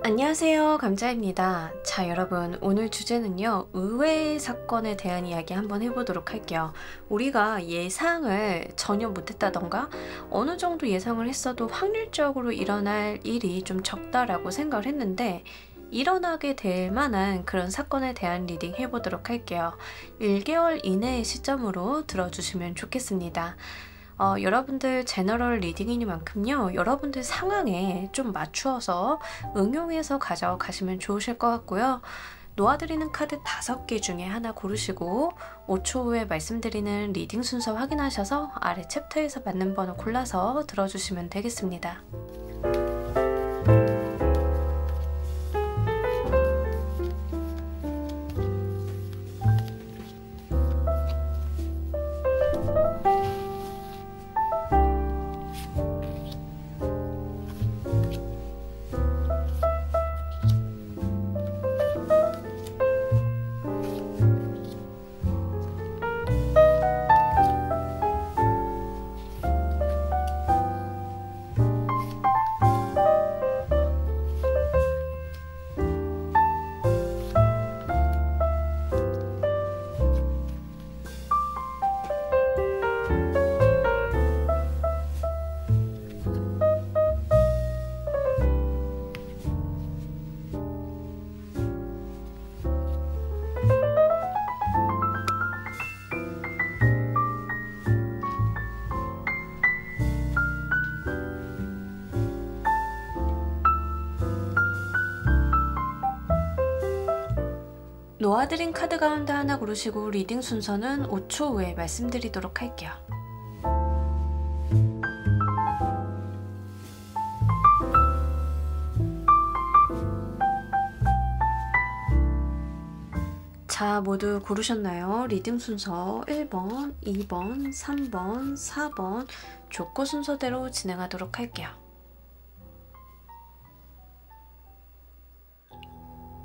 안녕하세요. 감자입니다. 자, 여러분, 오늘 주제는요, 의외의 사건에 대한 이야기 한번 해보도록 할게요. 우리가 예상을 전혀 못했다던가, 어느 정도 예상을 했어도 확률적으로 일어날 일이 좀 적다라고 생각을 했는데, 일어나게 될 만한 그런 사건에 대한 리딩 해보도록 할게요. 1개월 이내의 시점으로 들어주시면 좋겠습니다. 여러분들 제너럴 리딩이니만큼요, 여러분들 상황에 좀 맞추어서 응용해서 가져가시면 좋으실 것 같고요. 놓아드리는 카드 5개 중에 하나 고르시고 5초 후에 말씀드리는 리딩 순서 확인하셔서 아래 챕터에서 맞는 번호 골라서 들어주시면 되겠습니다. 놓아드린 카드 가운데 하나 고르시고 리딩 순서는 5초 후에 말씀드리도록 할게요. 자, 모두 고르셨나요? 리딩 순서 1번, 2번, 3번, 4번 조커 순서대로 진행하도록 할게요.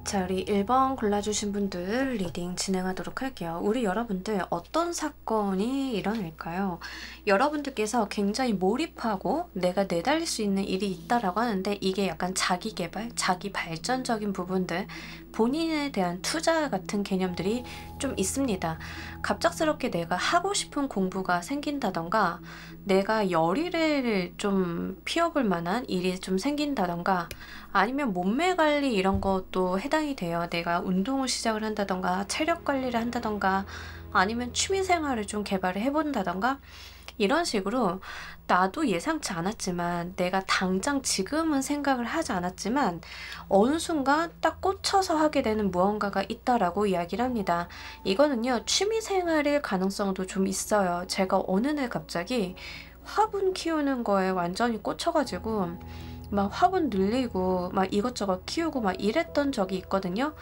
자, 우리 1번 골라주신 분들 리딩 진행하도록 할게요. 우리 여러분들 어떤 사건이 일어날까요? 여러분들께서 굉장히 몰입하고 내가 내달릴 수 있는 일이 있다라고 하는데, 이게 약간 자기 개발, 자기 발전적인 부분들, 본인에 대한 투자 같은 개념들이 좀 있습니다. 갑작스럽게 내가 하고 싶은 공부가 생긴다던가, 내가 열의를 좀 피워볼 만한 일이 좀 생긴다던가, 아니면 몸매 관리 이런 것도 해당이 돼요. 내가 운동을 시작을 한다던가, 체력 관리를 한다던가, 아니면 취미 생활을 좀 개발을 해본다던가, 이런 식으로 나도 예상치 않았지만, 내가 당장 지금은 생각을 하지 않았지만 어느 순간 딱 꽂혀서 하게 되는 무언가가 있다라고 이야기를 합니다. 이거는요, 취미 생활일 가능성도 좀 있어요. 제가 어느 날 갑자기 화분 키우는 거에 완전히 꽂혀가지고 막 화분 늘리고 막 이것저것 키우고 막 이랬던 적이 있거든요.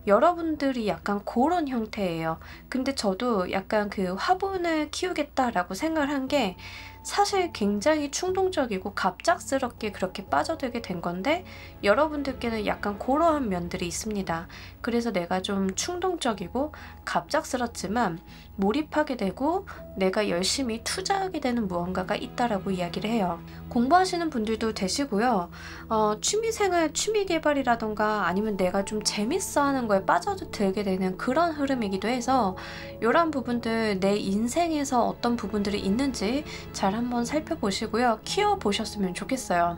여러분들이 약간 그런 형태예요. 근데 저도 약간 그 화분을 키우겠다라고 생각을 한 게 사실 굉장히 충동적이고 갑작스럽게 그렇게 빠져들게 된 건데, 여러분들께는 약간 그러한 면들이 있습니다. 그래서 내가 좀 충동적이고 갑작스럽지만 몰입하게 되고 내가 열심히 투자하게 되는 무언가가 있다라고 이야기를 해요. 공부하시는 분들도 되시고요. 취미생활, 취미개발이라던가 아니면 내가 좀 재밌어 하는 거에 빠져들게 되는 그런 흐름이기도 해서, 이런 부분들 내 인생에서 어떤 부분들이 있는지 잘 한번 살펴보시고요. 키워보셨으면 좋겠어요.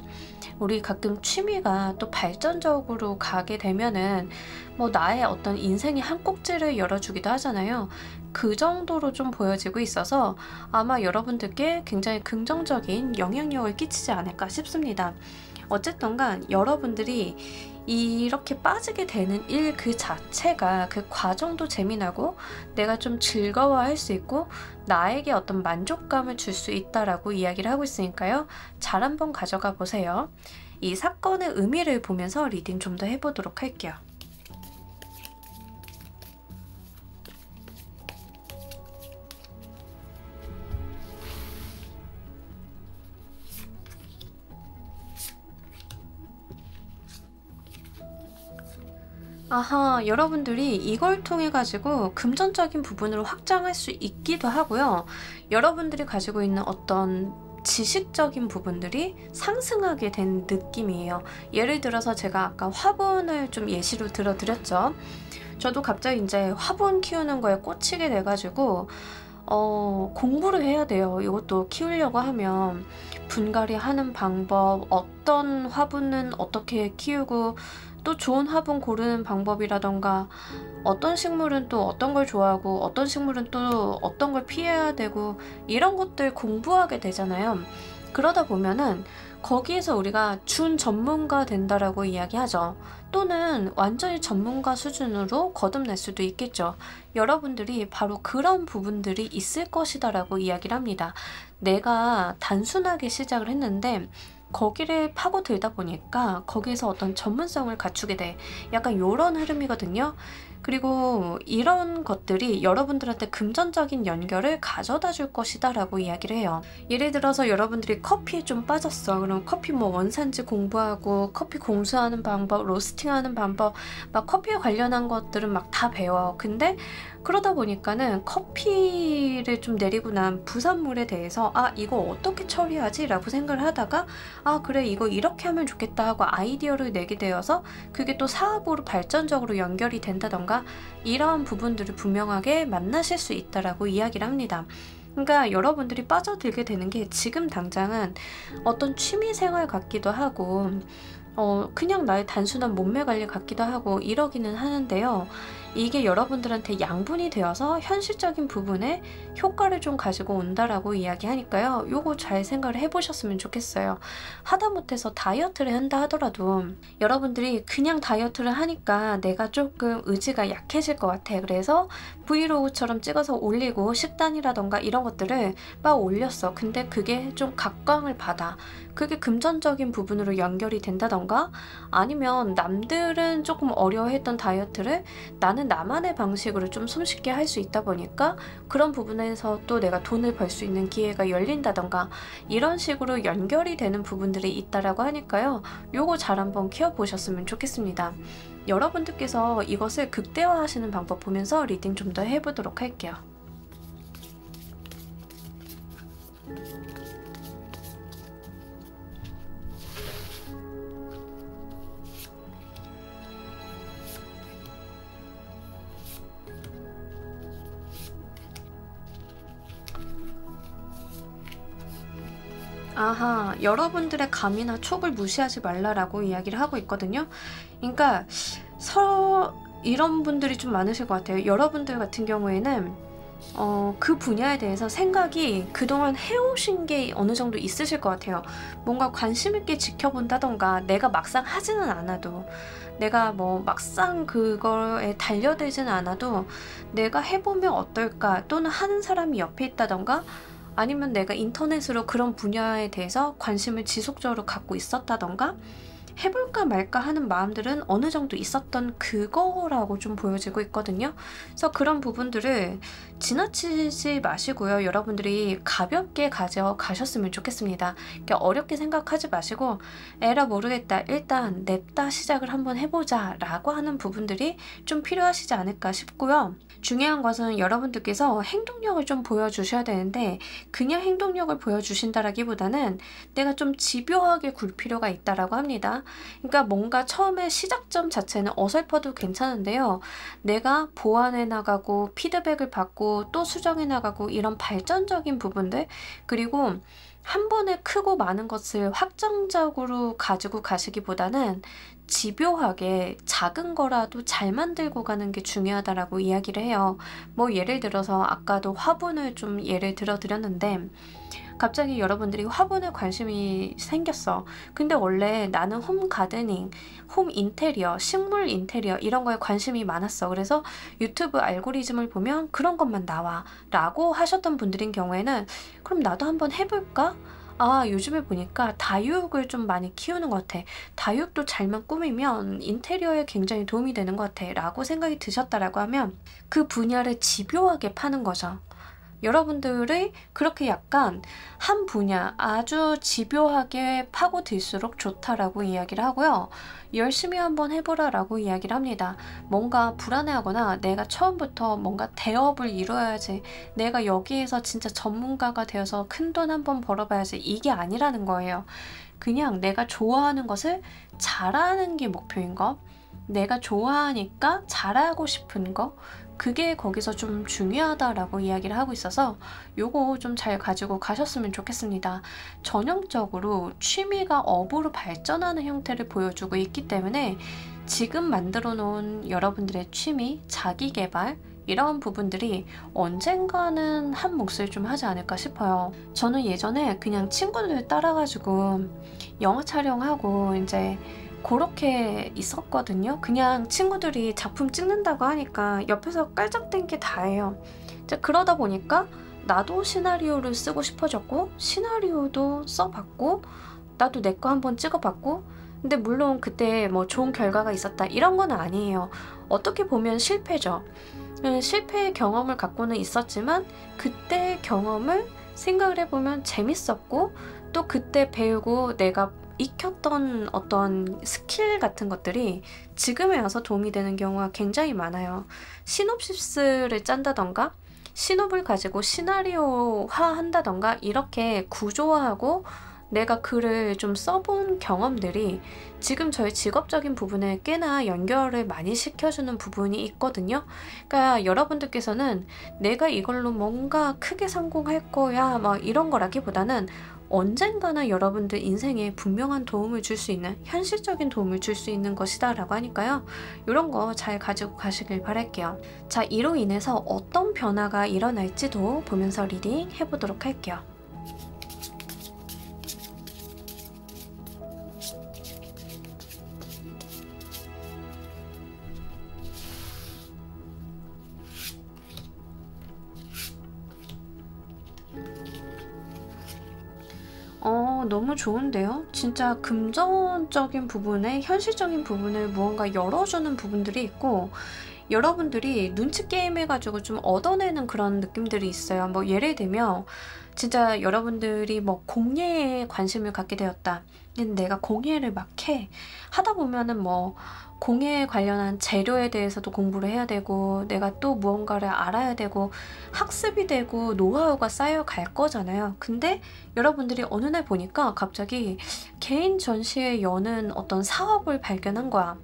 우리 가끔 취미가 또 발전적으로 가게 되면은 뭐 나의 어떤 인생의 한 꼭지를 열어주기도 하잖아요. 그 정도로 좀 보여지고 있어서 아마 여러분들께 굉장히 긍정적인 영향력을 끼치지 않을까 싶습니다. 어쨌든 간 여러분들이 이렇게 빠지게 되는 일 그 자체가, 그 과정도 재미나고 내가 좀 즐거워할 수 있고 나에게 어떤 만족감을 줄 수 있다라고 이야기를 하고 있으니까요. 잘 한번 가져가 보세요. 이 사건의 의미를 보면서 리딩 좀 더 해보도록 할게요. 아하, 여러분들이 이걸 통해 가지고 금전적인 부분으로 확장할 수 있기도 하고요. 여러분들이 가지고 있는 어떤 지식적인 부분들이 상승하게 된 느낌이에요. 예를 들어서 제가 아까 화분을 좀 예시로 들어드렸죠. 저도 갑자기 이제 화분 키우는 거에 꽂히게 돼가지고 공부를 해야 돼요. 이것도 키우려고 하면 분갈이 하는 방법, 어떤 화분은 어떻게 키우고 또 좋은 화분 고르는 방법이라던가 어떤 식물은 또 어떤 걸 좋아하고 어떤 식물은 또 어떤 걸 피해야 되고 이런 것들 공부하게 되잖아요. 그러다 보면은 거기에서 우리가 준 전문가 된다라고 이야기하죠. 또는 완전히 전문가 수준으로 거듭날 수도 있겠죠. 여러분들이 바로 그런 부분들이 있을 것이다라고 이야기를 합니다. 내가 단순하게 시작을 했는데 거기를 파고들다 보니까 거기에서 어떤 전문성을 갖추게 돼. 약간 요런 흐름이거든요. 그리고 이런 것들이 여러분들한테 금전적인 연결을 가져다 줄 것이다 라고 이야기를 해요. 예를 들어서 여러분들이 커피에 좀 빠졌어. 그럼 커피 뭐 원산지 공부하고 커피 공수하는 방법, 로스팅하는 방법, 막 커피에 관련한 것들은 막 다 배워. 근데 그러다 보니까는 커피를 좀 내리고 난 부산물에 대해서 이거 어떻게 처리하지? 라고 생각을 하다가 그래 이거 이렇게 하면 좋겠다 하고 아이디어를 내게 되어서 그게 또 사업으로 발전적으로 연결이 된다던가 이러한 부분들을 분명하게 만나실 수 있다라고 이야기를 합니다. 그러니까 여러분들이 빠져들게 되는 게 지금 당장은 어떤 취미생활 같기도 하고 그냥 나의 단순한 몸매 관리 같기도 하고 이러기는 하는데요. 이게 여러분들한테 양분이 되어서 현실적인 부분에 효과를 좀 가지고 온다라고 이야기하니까요. 요거 잘 생각을 해보셨으면 좋겠어요. 하다못해서 다이어트를 한다 하더라도 여러분들이 그냥 다이어트를 하니까 내가 조금 의지가 약해질 것 같아. 그래서 브이로그처럼 찍어서 올리고 식단이라던가 이런 것들을 막 올렸어. 근데 그게 좀 각광을 받아. 그게 금전적인 부분으로 연결이 된다던가 아니면 남들은 조금 어려워했던 다이어트를 나는 나만의 방식으로 좀 손쉽게 할 수 있다 보니까 그런 부분에서 또 내가 돈을 벌 수 있는 기회가 열린다던가 이런 식으로 연결이 되는 부분들이 있다라고 하니까요. 요거 잘 한번 키워보셨으면 좋겠습니다. 여러분들께서 이것을 극대화하시는 방법 보면서 리딩 좀 더 해보도록 할게요. 아하, 여러분들의 감이나 촉을 무시하지 말라라고 이야기를 하고 있거든요. 그러니까 이런 분들이 좀 많으실 것 같아요. 여러분들 같은 경우에는 그 분야에 대해서 생각이 그동안 해오신 게 어느 정도 있으실 것 같아요. 뭔가 관심 있게 지켜본다던가 내가 막상 하지는 않아도 내가 뭐 막상 그거에 달려들지는 않아도 내가 해보면 어떨까 또는 하는 사람이 옆에 있다던가 아니면 내가 인터넷으로 그런 분야에 대해서 관심을 지속적으로 갖고 있었다던가 해볼까 말까 하는 마음들은 어느 정도 있었던 그거라고 좀 보여지고 있거든요. 그래서 그런 부분들을 지나치지 마시고요. 여러분들이 가볍게 가져가셨으면 좋겠습니다. 그러니까 어렵게 생각하지 마시고 에라 모르겠다. 일단 냅다 시작을 한번 해보자 라고 하는 부분들이 좀 필요하시지 않을까 싶고요. 중요한 것은 여러분들께서 행동력을 좀 보여주셔야 되는데 그냥 행동력을 보여주신다라기보다는 내가 좀 집요하게 굴 필요가 있다라고 합니다. 그러니까 뭔가 처음에 시작점 자체는 어설퍼도 괜찮은데요. 내가 보완해 나가고 피드백을 받고 또 수정해 나가고 이런 발전적인 부분들 그리고 한 번에 크고 많은 것을 확정적으로 가지고 가시기보다는 집요하게 작은 거라도 잘 만들고 가는 게 중요하다라고 이야기를 해요. 뭐 예를 들어서 아까도 화분을 좀 예를 들어 드렸는데 갑자기 여러분들이 화분에 관심이 생겼어. 근데 원래 나는 홈 가드닝, 홈 인테리어, 식물 인테리어 이런 거에 관심이 많았어. 그래서 유튜브 알고리즘을 보면 그런 것만 나와 라고 하셨던 분들인 경우에는 그럼 나도 한번 해볼까? 요즘에 보니까 다육을 좀 많이 키우는 것 같아. 다육도 잘만 꾸미면 인테리어에 굉장히 도움이 되는 것 같아 라고 생각이 드셨다라고 하면 그 분야를 집요하게 파는 거죠. 여러분들이 그렇게 약간 한 분야 아주 집요하게 파고들수록 좋다라고 이야기를 하고요. 열심히 한번 해보라라고 이야기를 합니다. 뭔가 불안해하거나 내가 처음부터 뭔가 대업을 이뤄야지, 내가 여기에서 진짜 전문가가 되어서 큰돈 한번 벌어봐야지, 이게 아니라는 거예요. 그냥 내가 좋아하는 것을 잘하는 게 목표인 거, 내가 좋아하니까 잘하고 싶은 거, 그게 거기서 좀 중요하다라고 이야기를 하고 있어서 요거 좀 잘 가지고 가셨으면 좋겠습니다. 전형적으로 취미가 업으로 발전하는 형태를 보여주고 있기 때문에 지금 만들어 놓은 여러분들의 취미, 자기계발, 이런 부분들이 언젠가는 한 몫을 좀 하지 않을까 싶어요. 저는 예전에 그냥 친구들 따라가지고 영화 촬영하고 이제 그렇게 있었거든요. 그냥 친구들이 작품 찍는다고 하니까 옆에서 깔짝댄 게 다예요. 이제 그러다 보니까 나도 시나리오를 쓰고 싶어졌고, 시나리오도 써봤고, 나도 내 거 한번 찍어봤고. 근데 물론 그때 뭐 좋은 결과가 있었다 이런 건 아니에요. 어떻게 보면 실패죠. 실패의 경험을 갖고는 있었지만 그때 경험을 생각을 해보면 재밌었고, 또 그때 배우고 내가 익혔던 어떤 스킬 같은 것들이 지금에 와서 도움이 되는 경우가 굉장히 많아요. 시놉시스를 짠다던가 시놉을 가지고 시나리오화 한다던가 이렇게 구조화하고 내가 글을 좀 써본 경험들이 지금 저희 직업적인 부분에 꽤나 연결을 많이 시켜주는 부분이 있거든요. 그러니까 여러분들께서는 내가 이걸로 뭔가 크게 성공할 거야 막 이런 거라기보다는 언젠가는 여러분들 인생에 분명한 도움을 줄 수 있는, 현실적인 도움을 줄 수 있는 것이다 라고 하니까요. 이런 거 잘 가지고 가시길 바랄게요. 자, 이로 인해서 어떤 변화가 일어날지도 보면서 리딩 해보도록 할게요. 너무 좋은데요? 진짜 금전적인 부분에 현실적인 부분을 무언가 열어주는 부분들이 있고, 여러분들이 눈치 게임 해가지고 좀 얻어내는 그런 느낌들이 있어요. 뭐 예를 들면 진짜 여러분들이 뭐 공예에 관심을 갖게 되었다. 근데 내가 공예를 막 하다 보면은 뭐 공예에 관련한 재료에 대해서도 공부를 해야 되고, 내가 또 무언가를 알아야 되고, 학습이 되고 노하우가 쌓여갈 거잖아요. 근데 여러분들이 어느 날 보니까 갑자기 개인 전시회 여는 어떤 사업을 발견한 거야.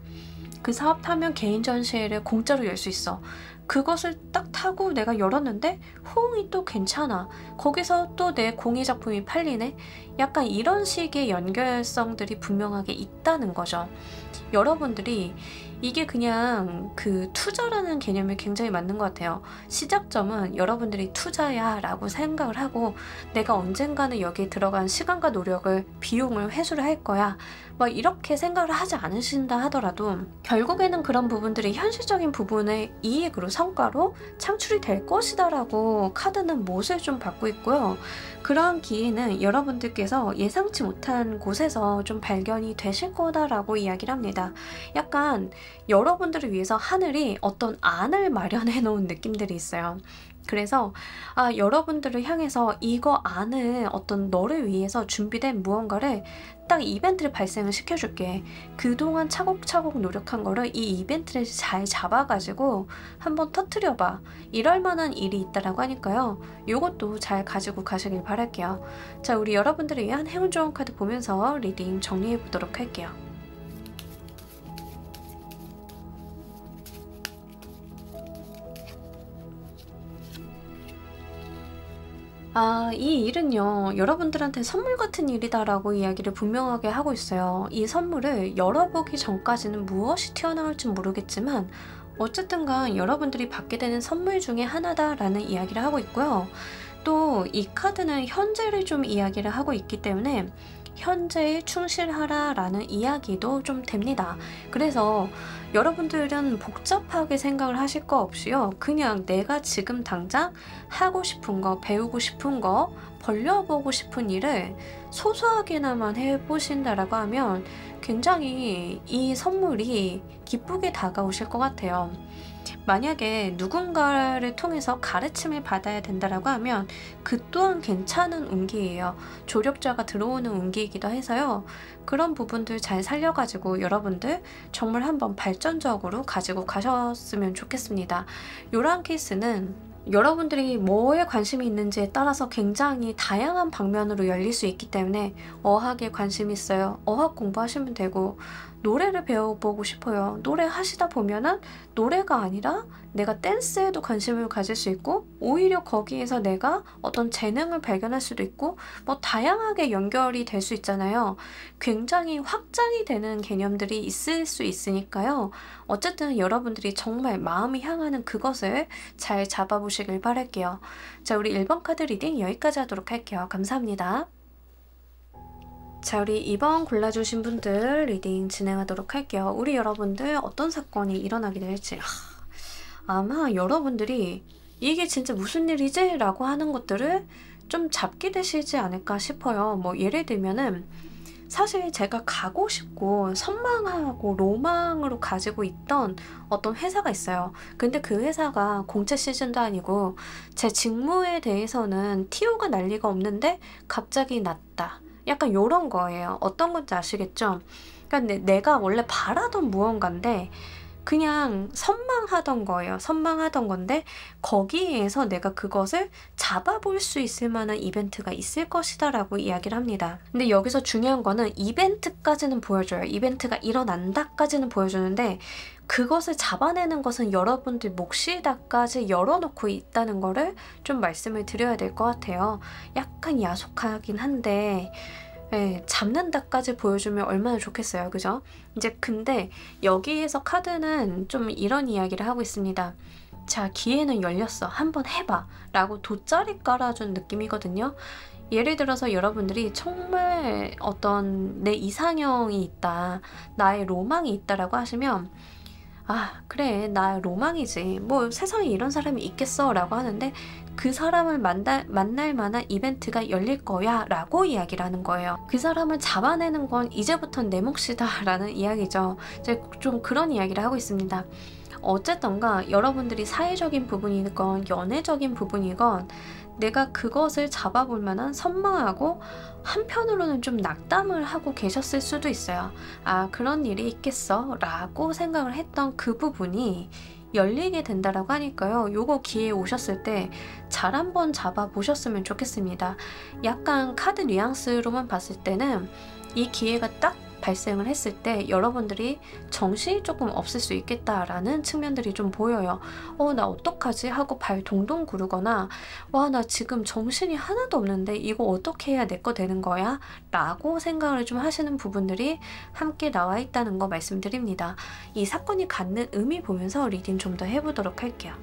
그 사업 타면 개인 전시회를 공짜로 열 수 있어. 그것을 딱 타고 내가 열었는데 호응이 또 괜찮아. 거기서 또 내 공예 작품이 팔리네. 약간 이런 식의 연결성들이 분명하게 있다는 거죠. 여러분들이 이게 그냥 그 투자라는 개념이 굉장히 맞는 것 같아요. 시작점은 여러분들이 투자야 라고 생각을 하고, 내가 언젠가는 여기에 들어간 시간과 노력을, 비용을 회수를 할 거야, 뭐 이렇게 생각을 하지 않으신다 하더라도 결국에는 그런 부분들이 현실적인 부분의 이익으로, 성과로 창출이 될 것이다 라고 카드는 못을 좀 받고 있고요. 그러한 기회는 여러분들께서 예상치 못한 곳에서 좀 발견이 되실 거다라고 이야기를 합니다. 약간 여러분들을 위해서 하늘이 어떤 안을 마련해 놓은 느낌들이 있어요. 그래서 여러분들을 향해서 이거 안을, 어떤 너를 위해서 준비된 무언가를 딱 이벤트를 발생을 시켜줄게. 그동안 차곡차곡 노력한 거를 이 이벤트를 잘 잡아가지고 한번 터트려봐. 이럴 만한 일이 있다라고 하니까요. 요것도 잘 가지고 가시길 바랄게요. 자, 우리 여러분들을 위한 행운 좋은 카드 보면서 리딩 정리해 보도록 할게요. 이 일은요, 여러분들한테 선물 같은 일이다라고 이야기를 분명하게 하고 있어요. 이 선물을 열어보기 전까지는 무엇이 튀어나올지 모르겠지만 어쨌든 간 여러분들이 받게 되는 선물 중에 하나다라는 이야기를 하고 있고요. 또 이 카드는 현재를 좀 이야기를 하고 있기 때문에 현재에 충실하라 라는 이야기도 좀 됩니다. 그래서 여러분들은 복잡하게 생각을 하실 거 없이요, 그냥 내가 지금 당장 하고 싶은 거, 배우고 싶은 거, 벌려보고 싶은 일을 소소하게나마 해보신다라고 하면 굉장히 이 선물이 기쁘게 다가오실 것 같아요. 만약에 누군가를 통해서 가르침을 받아야 된다라고 하면 그 또한 괜찮은 운기예요. 조력자가 들어오는 운기이기도 해서요. 그런 부분들 잘 살려가지고 여러분들 정말 한번 발전적으로 가지고 가셨으면 좋겠습니다. 이러한 케이스는 여러분들이 뭐에 관심이 있는지에 따라서 굉장히 다양한 방면으로 열릴 수 있기 때문에 어학에 관심이 있어요. 어학 공부하시면 되고, 노래를 배워보고 싶어요. 노래 하시다 보면은 노래가 아니라 내가 댄스에도 관심을 가질 수 있고, 오히려 거기에서 내가 어떤 재능을 발견할 수도 있고, 뭐 다양하게 연결이 될 수 있잖아요. 굉장히 확장이 되는 개념들이 있을 수 있으니까요. 어쨌든 여러분들이 정말 마음이 향하는 그것을 잘 잡아보시길 바랄게요. 자, 우리 1번 카드 리딩 여기까지 하도록 할게요. 감사합니다. 자, 우리 2번 골라주신 분들 리딩 진행하도록 할게요. 우리 여러분들 어떤 사건이 일어나게 될지, 아마 여러분들이 이게 진짜 무슨 일이지? 라고 하는 것들을 좀 잡게 되시지 않을까 싶어요. 뭐 예를 들면은 사실 제가 가고 싶고 선망하고 로망으로 가지고 있던 어떤 회사가 있어요. 근데 그 회사가 공채 시즌도 아니고 제 직무에 대해서는 TO가 날 리가 없는데 갑자기 났다. 약간 요런 거예요. 어떤 건지 아시겠죠? 그러니까 내가 원래 바라던 무언가인데 그냥 선망하던 거예요. 선망하던 건데 거기에서 내가 그것을 잡아볼 수 있을 만한 이벤트가 있을 것이다 라고 이야기를 합니다. 근데 여기서 중요한 거는 이벤트까지는 보여줘요. 이벤트가 일어난다까지는 보여주는데 그것을 잡아내는 것은 여러분들 몫이다까지 열어놓고 있다는 거를 좀 말씀을 드려야 될 것 같아요. 약간 야속하긴 한데 네, 잡는다까지 보여주면 얼마나 좋겠어요. 그죠? 이제 근데 여기에서 카드는 좀 이런 이야기를 하고 있습니다. 자, 기회는 열렸어. 한번 해봐. 라고 돗자리 깔아준 느낌이거든요. 예를 들어서 여러분들이 정말 어떤 내 이상형이 있다. 나의 로망이 있다라고 하시면 아, 그래, 나 로망이지. 뭐 세상에 이런 사람이 있겠어 라고 하는데 그 사람을 만날 만한 이벤트가 열릴 거야 라고 이야기를 하는 거예요. 그 사람을 잡아내는 건 이제부터는 내 몫이다 라는 이야기죠. 이제 좀 그런 이야기를 하고 있습니다. 어쨌던가 여러분들이 사회적인 부분이건 연애적인 부분이건 내가 그것을 잡아볼 만한 선망하고 한편으로는 좀 낙담을 하고 계셨을 수도 있어요. 아, 그런 일이 있겠어 라고 생각을 했던 그 부분이 열리게 된다라고 하니까요. 요거 기회 오셨을 때 잘 한번 잡아보셨으면 좋겠습니다. 약간 카드 뉘앙스로만 봤을 때는 이 기회가 딱 발생을 했을 때 여러분들이 정신이 조금 없을 수 있겠다라는 측면들이 좀 보여요. 나 어떡하지? 하고 발 동동 구르거나 와, 나 지금 정신이 하나도 없는데 이거 어떻게 해야 내 거 되는 거야? 라고 생각을 좀 하시는 부분들이 함께 나와 있다는 거 말씀드립니다. 이 사건이 갖는 의미 보면서 리딩 좀 더 해보도록 할게요.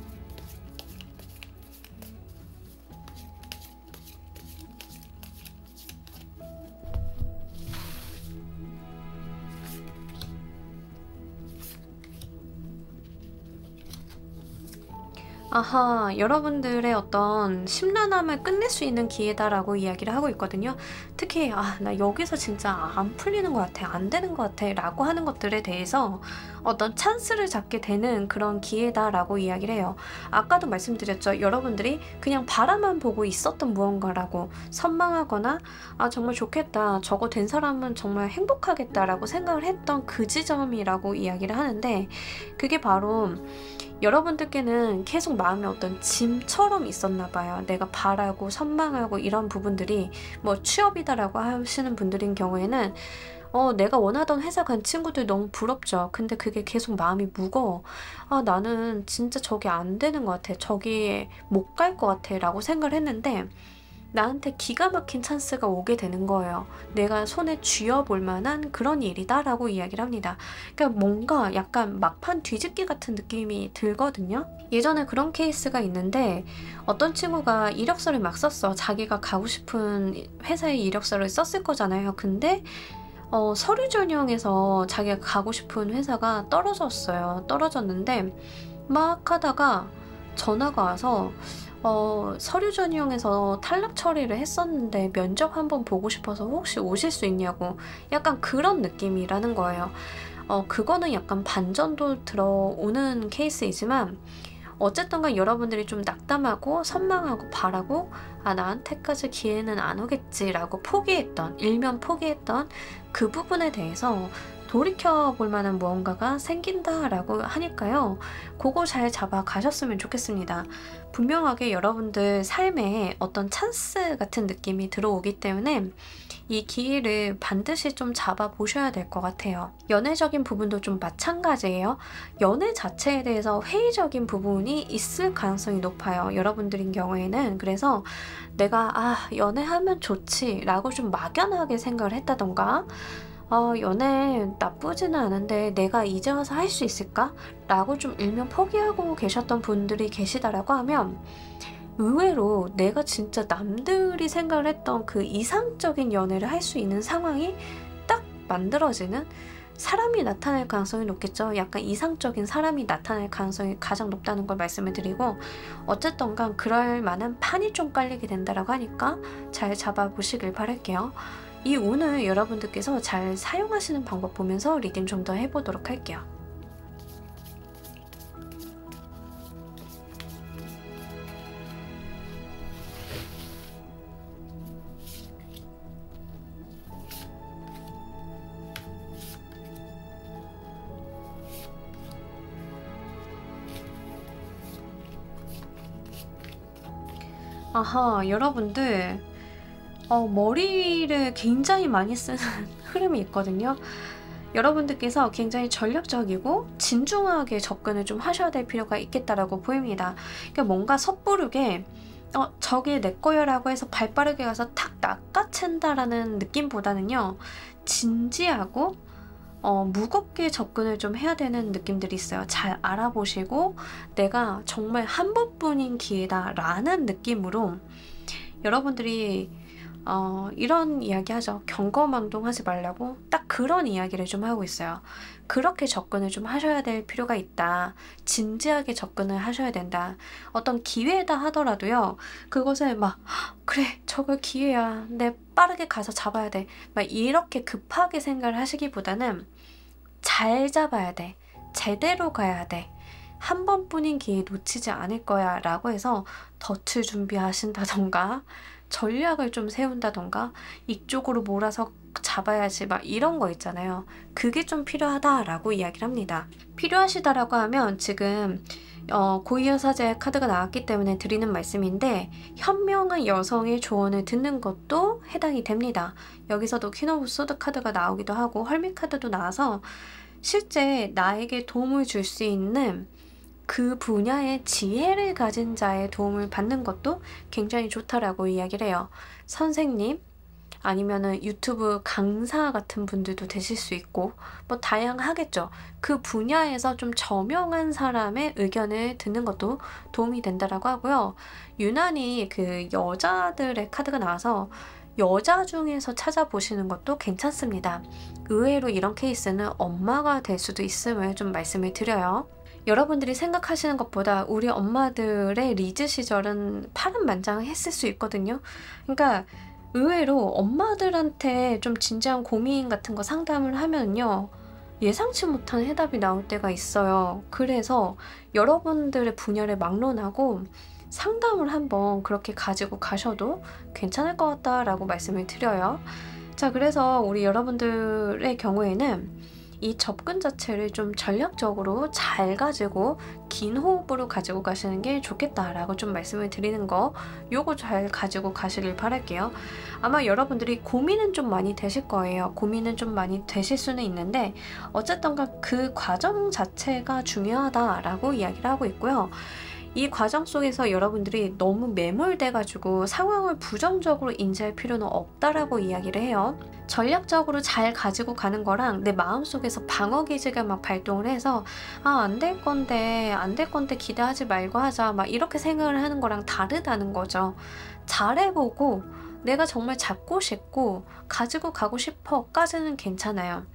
아하, 여러분들의 어떤 심란함을 끝낼 수 있는 기회다라고 이야기를 하고 있거든요. 특히 나 여기서 진짜 안 풀리는 것 같아, 안 되는 것 같아 라고 하는 것들에 대해서 어떤 찬스를 잡게 되는 그런 기회다라고 이야기를 해요. 아까도 말씀드렸죠. 여러분들이 그냥 바라만 보고 있었던 무언가라고 선망하거나 정말 좋겠다, 저거 된 사람은 정말 행복하겠다라고 생각을 했던 그 지점이라고 이야기를 하는데 그게 바로 여러분들께는 계속 마음에 어떤 짐처럼 있었나 봐요. 내가 바라고 선망하고 이런 부분들이 뭐 취업이다라고 하시는 분들인 경우에는 내가 원하던 회사 간 친구들 너무 부럽죠. 근데 그게 계속 마음이 무거워. 나는 진짜 저게 안 되는 것 같아. 저기에 못 갈 것 같아 라고 생각을 했는데 나한테 기가 막힌 찬스가 오게 되는 거예요. 내가 손에 쥐어볼 만한 그런 일이다 라고 이야기를 합니다. 그러니까 뭔가 약간 막판 뒤집기 같은 느낌이 들거든요. 예전에 그런 케이스가 있는데 어떤 친구가 이력서를 막 썼어. 자기가 가고 싶은 회사에 이력서를 썼을 거잖아요. 근데 서류 전형에서 자기가 가고 싶은 회사가 떨어졌어요. 떨어졌는데 막 하다가 전화가 와서 서류 전형에서 탈락 처리를 했었는데 면접 한번 보고 싶어서 혹시 오실 수 있냐고 약간 그런 느낌이라는 거예요. 그거는 약간 반전도 들어오는 케이스이지만 어쨌든 간 여러분들이 좀 낙담하고 선망하고 바라고 나한테까지 기회는 안 오겠지라고 일면 포기했던 그 부분에 대해서 돌이켜볼 만한 무언가가 생긴다라고 하니까요. 그거 잘 잡아 가셨으면 좋겠습니다. 분명하게 여러분들 삶에 어떤 찬스 같은 느낌이 들어오기 때문에 이 기회를 반드시 좀 잡아보셔야 될 것 같아요. 연애적인 부분도 좀 마찬가지예요. 연애 자체에 대해서 회의적인 부분이 있을 가능성이 높아요. 여러분들인 경우에는. 그래서 내가 연애하면 좋지 라고 좀 막연하게 생각을 했다던가 연애 나쁘지는 않은데 내가 이제 와서 할 수 있을까? 라고 좀 일면 포기하고 계셨던 분들이 계시다라고 하면 의외로 내가 진짜 남들이 생각을 했던 그 이상적인 연애를 할 수 있는 상황이 딱 만들어지는 사람이 나타날 가능성이 높겠죠. 약간 이상적인 사람이 나타날 가능성이 가장 높다는 걸 말씀을 드리고 어쨌든 간 그럴 만한 판이 좀 깔리게 된다라고 하니까 잘 잡아보시길 바랄게요. 이 운을 여러분들께서 잘 사용하시는 방법 보면서 리딩 좀 더 해보도록 할게요. 아하, 여러분들 머리를 굉장히 많이 쓰는 흐름이 있거든요. 여러분들께서 굉장히 전략적이고 진중하게 접근을 좀 하셔야 될 필요가 있겠다라고 보입니다. 그러니까 뭔가 섣부르게 저게 내 거야 라고 해서 발 빠르게 가서 탁 낚아챈다라는 느낌보다는요. 진지하고 무겁게 접근을 좀 해야 되는 느낌들이 있어요. 잘 알아보시고 내가 정말 한 번뿐인 기회다 라는 느낌으로 여러분들이 이런 이야기 하죠. 경거망동하지 말라고 딱 그런 이야기를 좀 하고 있어요. 그렇게 접근을 좀 하셔야 될 필요가 있다. 진지하게 접근을 하셔야 된다. 어떤 기회다 하더라도요. 그것을 그래 저거 기회야. 내 빠르게 가서 잡아야 돼. 막 이렇게 급하게 생각을 하시기보다는 잘 잡아야 돼. 제대로 가야 돼. 한 번뿐인 기회 놓치지 않을 거야 라고 해서 덫을 준비하신다던가 전략을 좀 세운다던가 이쪽으로 몰아서 잡아야지 막 이런 거 있잖아요. 그게 좀 필요하다라고 이야기를 합니다. 필요하시다라고 하면 지금 고이여사제 카드가 나왔기 때문에 드리는 말씀인데 현명한 여성의 조언을 듣는 것도 해당이 됩니다. 여기서도 퀸 오브 소드 카드가 나오기도 하고 헐밋 카드도 나와서 실제 나에게 도움을 줄 수 있는 그 분야의 지혜를 가진 자의 도움을 받는 것도 굉장히 좋다라고 이야기를 해요. 선생님 아니면은 유튜브 강사 같은 분들도 되실 수 있고 뭐 다양하겠죠. 그 분야에서 좀 저명한 사람의 의견을 듣는 것도 도움이 된다라고 하고요. 유난히 그 여자들의 카드가 나와서 여자 중에서 찾아보시는 것도 괜찮습니다. 의외로 이런 케이스는 엄마가 될 수도 있음을 좀 말씀을 드려요. 여러분들이 생각하시는 것보다 우리 엄마들의 리즈 시절은 파란만장했을 수 있거든요. 그러니까 의외로 엄마들한테 좀 진지한 고민 같은 거 상담을 하면요. 예상치 못한 해답이 나올 때가 있어요. 그래서 여러분들의 분야를 막론하고 상담을 한번 그렇게 가지고 가셔도 괜찮을 것 같다라고 말씀을 드려요. 자, 그래서 우리 여러분들의 경우에는 이 접근 자체를 좀 전략적으로 잘 가지고 긴 호흡으로 가지고 가시는 게 좋겠다라고 좀 말씀을 드리는 거 요거 잘 가지고 가시길 바랄게요. 아마 여러분들이 고민은 좀 많이 되실 거예요. 고민은 좀 많이 되실 수는 있는데 어쨌든가 그 과정 자체가 중요하다라고 이야기를 하고 있고요. 이 과정 속에서 여러분들이 너무 매몰돼가지고 상황을 부정적으로 인지할 필요는 없다라고 이야기를 해요. 전략적으로 잘 가지고 가는 거랑 내 마음속에서 방어 기제가 막 발동을 해서 안 될 건데 기대하지 말고 하자 막 이렇게 생각을 하는 거랑 다르다는 거죠. 잘해보고 내가 정말 잡고 싶고 가지고 가고 싶어까지는 괜찮아요.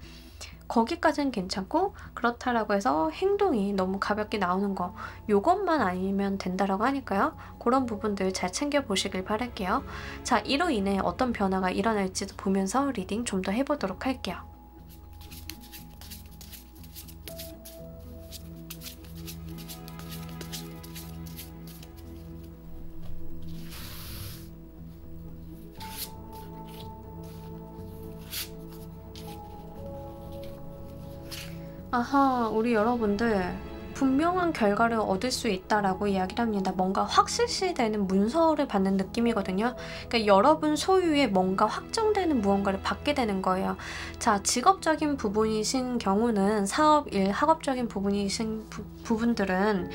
거기까지는 괜찮고, 그렇다라고 해서 행동이 너무 가볍게 나오는 거, 요것만 아니면 된다라고 하니까요. 그런 부분들 잘 챙겨보시길 바랄게요. 자, 이로 인해 어떤 변화가 일어날지도 보면서 리딩 좀 더 해보도록 할게요. 아하, 우리 여러분들 분명한 결과를 얻을 수 있다라고 이야기를 합니다. 뭔가 확실시되는 문서를 받는 느낌이거든요. 그러니까 여러분 소유의 뭔가 확정되는 무언가를 받게 되는 거예요. 자, 직업적인 부분이신 경우는 사업, 일, 학업적인 부분이신 부분들은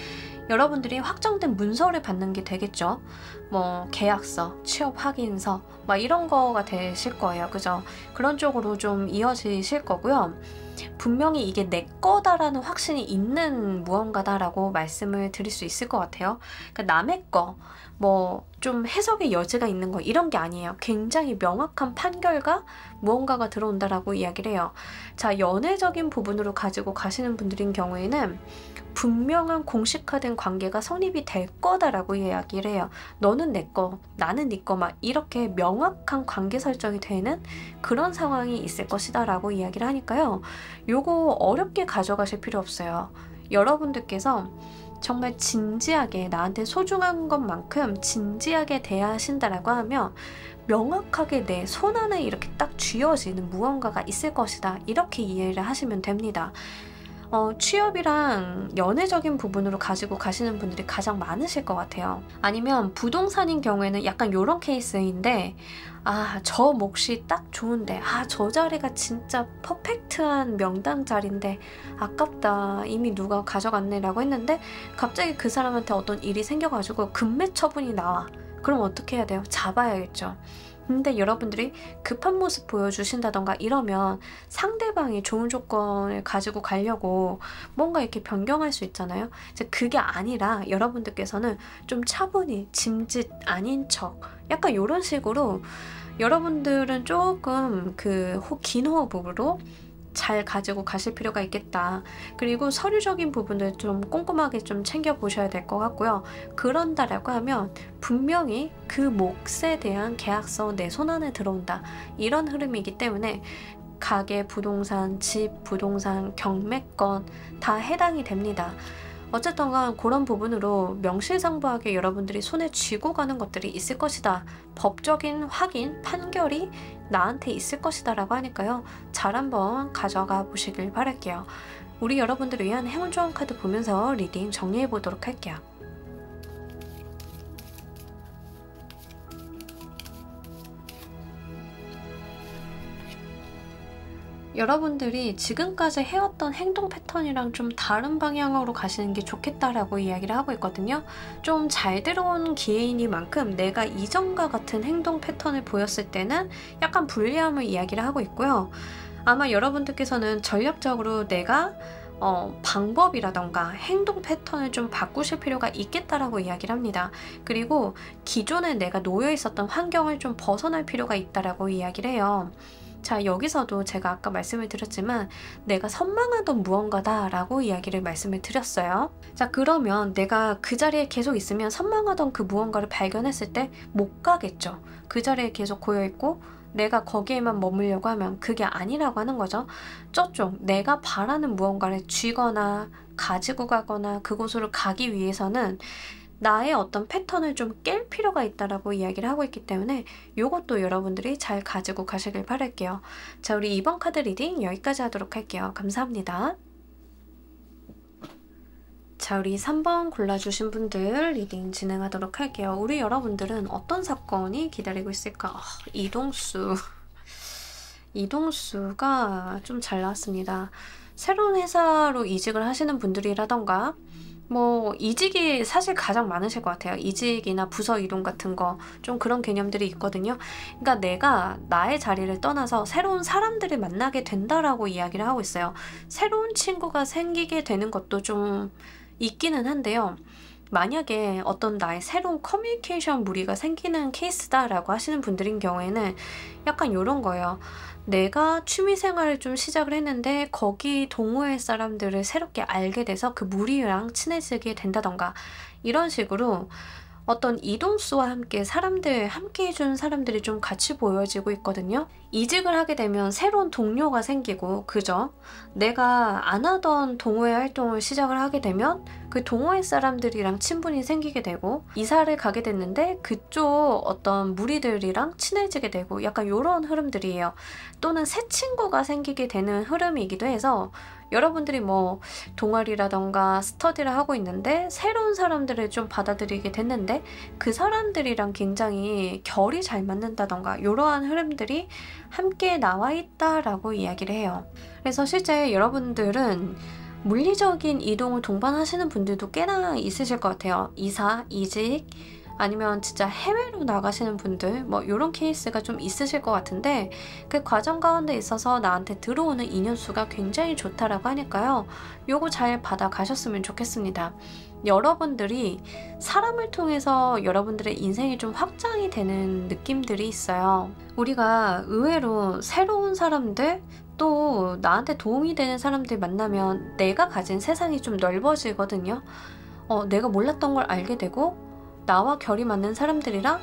여러분들이 확정된 문서를 받는 게 되겠죠. 뭐 계약서, 취업 확인서 막 이런 거가 되실 거예요. 그죠? 그런 쪽으로 좀 이어지실 거고요. 분명히 이게 내 거다라는 확신이 있는 무언가다라고 말씀을 드릴 수 있을 것 같아요. 그러니까 남의 거, 뭐 좀 해석의 여지가 있는 거 이런 게 아니에요. 굉장히 명확한 판결과 무언가가 들어온다라고 이야기를 해요. 자, 연애적인 부분으로 가지고 가시는 분들인 경우에는 분명한 공식화된 관계가 성립이 될 거다라고 이야기를 해요. 너는 내 거, 나는 네 거 막 이렇게 명확한 관계 설정이 되는 그런 상황이 있을 것이다 라고 이야기를 하니까요. 요거 어렵게 가져가실 필요 없어요. 여러분들께서 정말 진지하게 나한테 소중한 것만큼 진지하게 대하신다라고 하면 명확하게 내 손안에 이렇게 딱 쥐어지는 무언가가 있을 것이다. 이렇게 이해를 하시면 됩니다. 취업이랑 연애적인 부분으로 가지고 가시는 분들이 가장 많으실 것 같아요. 아니면 부동산인 경우에는 약간 요런 케이스인데, 아, 저 몫이 딱 좋은데, 아, 저 자리가 진짜 퍼펙트한 명당 자리인데 아깝다, 이미 누가 가져갔네 라고 했는데 갑자기 그 사람한테 어떤 일이 생겨가지고 금매 처분이 나와. 그럼 어떻게 해야 돼요? 잡아야겠죠. 근데 여러분들이 급한 모습 보여주신다던가 이러면 상대방이 좋은 조건을 가지고 가려고 뭔가 이렇게 변경할 수 있잖아요. 이제 그게 아니라 여러분들께서는 좀 차분히 짐짓 아닌 척 약간 이런 식으로 여러분들은 조금 그 긴 호흡으로 잘 가지고 가실 필요가 있겠다. 그리고 서류적인 부분들 좀 꼼꼼하게 좀 챙겨보셔야 될 것 같고요. 그런다라고 하면 분명히 그 몫에 대한 계약서 내 손안에 들어온다. 이런 흐름이기 때문에 가게, 부동산, 집, 부동산, 경매권 다 해당이 됩니다. 어쨌든 간 그런 부분으로 명실상부하게 여러분들이 손에 쥐고 가는 것들이 있을 것이다. 법적인 확인, 판결이 나한테 있을 것이다 라고 하니까요. 잘 한번 가져가 보시길 바랄게요. 우리 여러분들을 위한 행운 조언 카드 보면서 리딩 정리해 보도록 할게요. 여러분들이 지금까지 해왔던 행동 패턴이랑 좀 다른 방향으로 가시는 게 좋겠다라고 이야기를 하고 있거든요. 좀 잘 들어온 기회이니만큼 내가 이전과 같은 행동 패턴을 보였을 때는 약간 불리함을 이야기를 하고 있고요. 아마 여러분들께서는 전략적으로 내가 방법이라던가 행동 패턴을 좀 바꾸실 필요가 있겠다라고 이야기를 합니다. 그리고 기존에 내가 놓여 있었던 환경을 좀 벗어날 필요가 있다라고 이야기를 해요. 자, 여기서도 제가 아까 말씀을 드렸지만 내가 선망하던 무언가다 라고 이야기를 말씀을 드렸어요. 자, 그러면 내가 그 자리에 계속 있으면 선망하던 그 무언가를 발견했을 때 못 가겠죠. 그 자리에 계속 고여있고 내가 거기에만 머물려고 하면 그게 아니라고 하는 거죠. 저쪽 내가 바라는 무언가를 쥐거나 가지고 가거나 그곳으로 가기 위해서는 나의 어떤 패턴을 좀 깰 필요가 있다라고 이야기를 하고 있기 때문에 이것도 여러분들이 잘 가지고 가시길 바랄게요. 자, 우리 이번 카드 리딩 여기까지 하도록 할게요. 감사합니다. 자, 우리 3번 골라주신 분들 리딩 진행하도록 할게요. 우리 여러분들은 어떤 사건이 기다리고 있을까? 이동수가 좀 잘 나왔습니다. 새로운 회사로 이직을 하시는 분들이라던가 뭐 이직이 사실 가장 많으실 것 같아요. 이직이나 부서 이동 같은 거 좀 그런 개념들이 있거든요. 그러니까 내가 나의 자리를 떠나서 새로운 사람들을 만나게 된다라고 이야기를 하고 있어요. 새로운 친구가 생기게 되는 것도 좀 있기는 한데요. 만약에 어떤 나의 새로운 커뮤니케이션 무리가 생기는 케이스다라고 하시는 분들인 경우에는 약간 요런 거예요. 내가 취미생활을 좀 시작을 했는데 거기 동호회 사람들을 새롭게 알게 돼서 그 무리랑 친해지게 된다던가 이런 식으로 어떤 이동수와 함께 함께 해준 사람들이 좀 같이 보여지고 있거든요. 이직을 하게 되면 새로운 동료가 생기고, 그죠? 내가 안 하던 동호회 활동을 시작을 하게 되면 그 동호회 사람들이랑 친분이 생기게 되고, 이사를 가게 됐는데 그쪽 어떤 무리들이랑 친해지게 되고, 약간 이런 흐름들이에요. 또는 새 친구가 생기게 되는 흐름이기도 해서 여러분들이 뭐 동아리라던가 스터디를 하고 있는데 새로운 사람들을 좀 받아들이게 됐는데 그 사람들이랑 굉장히 결이 잘 맞는다던가 이러한 흐름들이 함께 나와 있다라고 이야기를 해요. 그래서 실제 여러분들은 물리적인 이동을 동반하시는 분들도 꽤나 있으실 것 같아요. 이사, 이직, 아니면 진짜 해외로 나가시는 분들 뭐 이런 케이스가 좀 있으실 것 같은데 그 과정 가운데 있어서 나한테 들어오는 인연수가 굉장히 좋다라고 하니까요. 요거 잘 받아가셨으면 좋겠습니다. 여러분들이 사람을 통해서 여러분들의 인생이 좀 확장이 되는 느낌들이 있어요. 우리가 의외로 새로운 사람들 또 나한테 도움이 되는 사람들 만나면 내가 가진 세상이 좀 넓어지거든요. 내가 몰랐던 걸 알게 되고 나와 결이 맞는 사람들이랑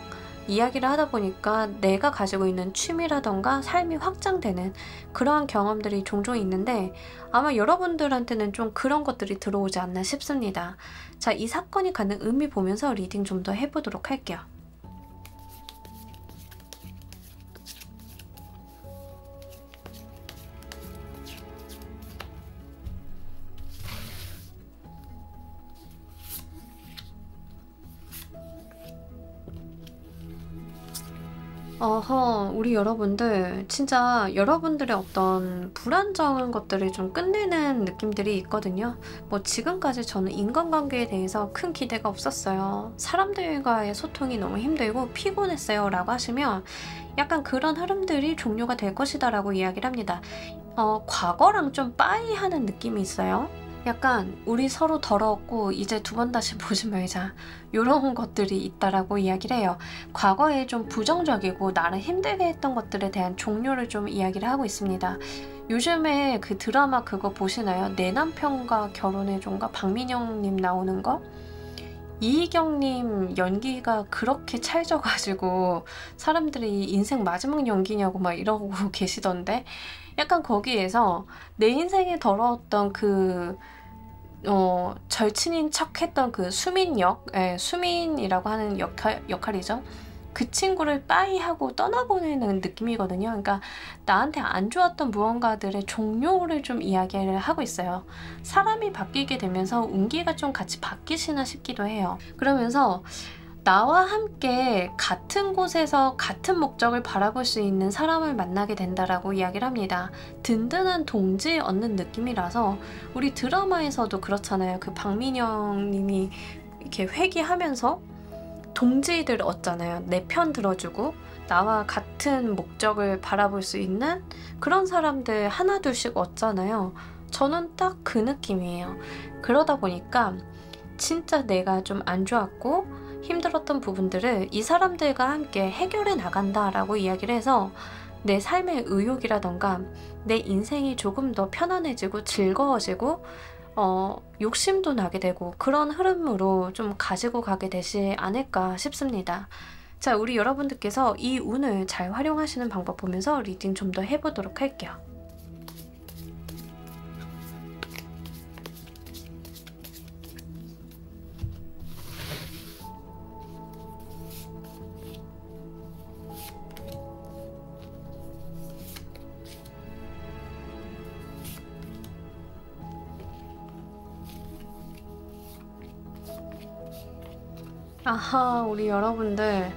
이야기를 하다 보니까 내가 가지고 있는 취미라던가 삶이 확장되는 그러한 경험들이 종종 있는데 아마 여러분들한테는 좀 그런 것들이 들어오지 않나 싶습니다. 자, 이 사건이 갖는 의미 보면서 리딩 좀 더 해보도록 할게요. 우리 여러분들 진짜 여러분들의 어떤 불안정한 것들을 좀 끝내는 느낌들이 있거든요. 뭐 지금까지 저는 인간관계에 대해서 큰 기대가 없었어요. 사람들과의 소통이 너무 힘들고 피곤했어요 라고 하시면 약간 그런 흐름들이 종료가 될 것이다 라고 이야기를 합니다. 과거랑 좀 빠이하는 느낌이 있어요. 약간 우리 서로 더러웠고 이제 두 번 다시 보지 말자 이런 것들이 있다라고 이야기를 해요. 과거에 좀 부정적이고 나를 힘들게 했던 것들에 대한 종료를 좀 이야기를 하고 있습니다. 요즘에 그 드라마 그거 보시나요? 내 남편과 결혼해줘인가? 박민영님 나오는 거? 이희경님 연기가 그렇게 찰져가지고 사람들이 인생 마지막 연기냐고 막 이러고 계시던데 약간 거기에서 내 인생에 더러웠던 절친인 척 했던 그 수민이라고 하는 역할이죠. 그 친구를 빠이하고 떠나보내는 느낌이거든요. 그러니까 나한테 안 좋았던 무언가들의 종료를 좀 이야기를 하고 있어요. 사람이 바뀌게 되면서 운기가 좀 같이 바뀌시나 싶기도 해요. 그러면서 나와 함께 같은 곳에서 같은 목적을 바라볼 수 있는 사람을 만나게 된다라고 이야기를 합니다. 든든한 동지 얻는 느낌이라서 우리 드라마에서도 그렇잖아요. 그 박민영 님이 이렇게 회귀하면서 동지들 얻잖아요. 내 편 들어주고 나와 같은 목적을 바라볼 수 있는 그런 사람들 하나둘씩 얻잖아요. 저는 딱 그 느낌이에요. 그러다 보니까 진짜 내가 좀 안 좋았고 힘들었던 부분들을 이 사람들과 함께 해결해 나간다라고 이야기를 해서 내 삶의 의욕이라던가 내 인생이 조금 더 편안해지고 즐거워지고 욕심도 나게 되고 그런 흐름으로 좀 가지고 가게 되지 않을까 싶습니다. 자, 우리 여러분들께서 이 운을 잘 활용하시는 방법 보면서 리딩 좀 더 해보도록 할게요. 아하, 우리 여러분들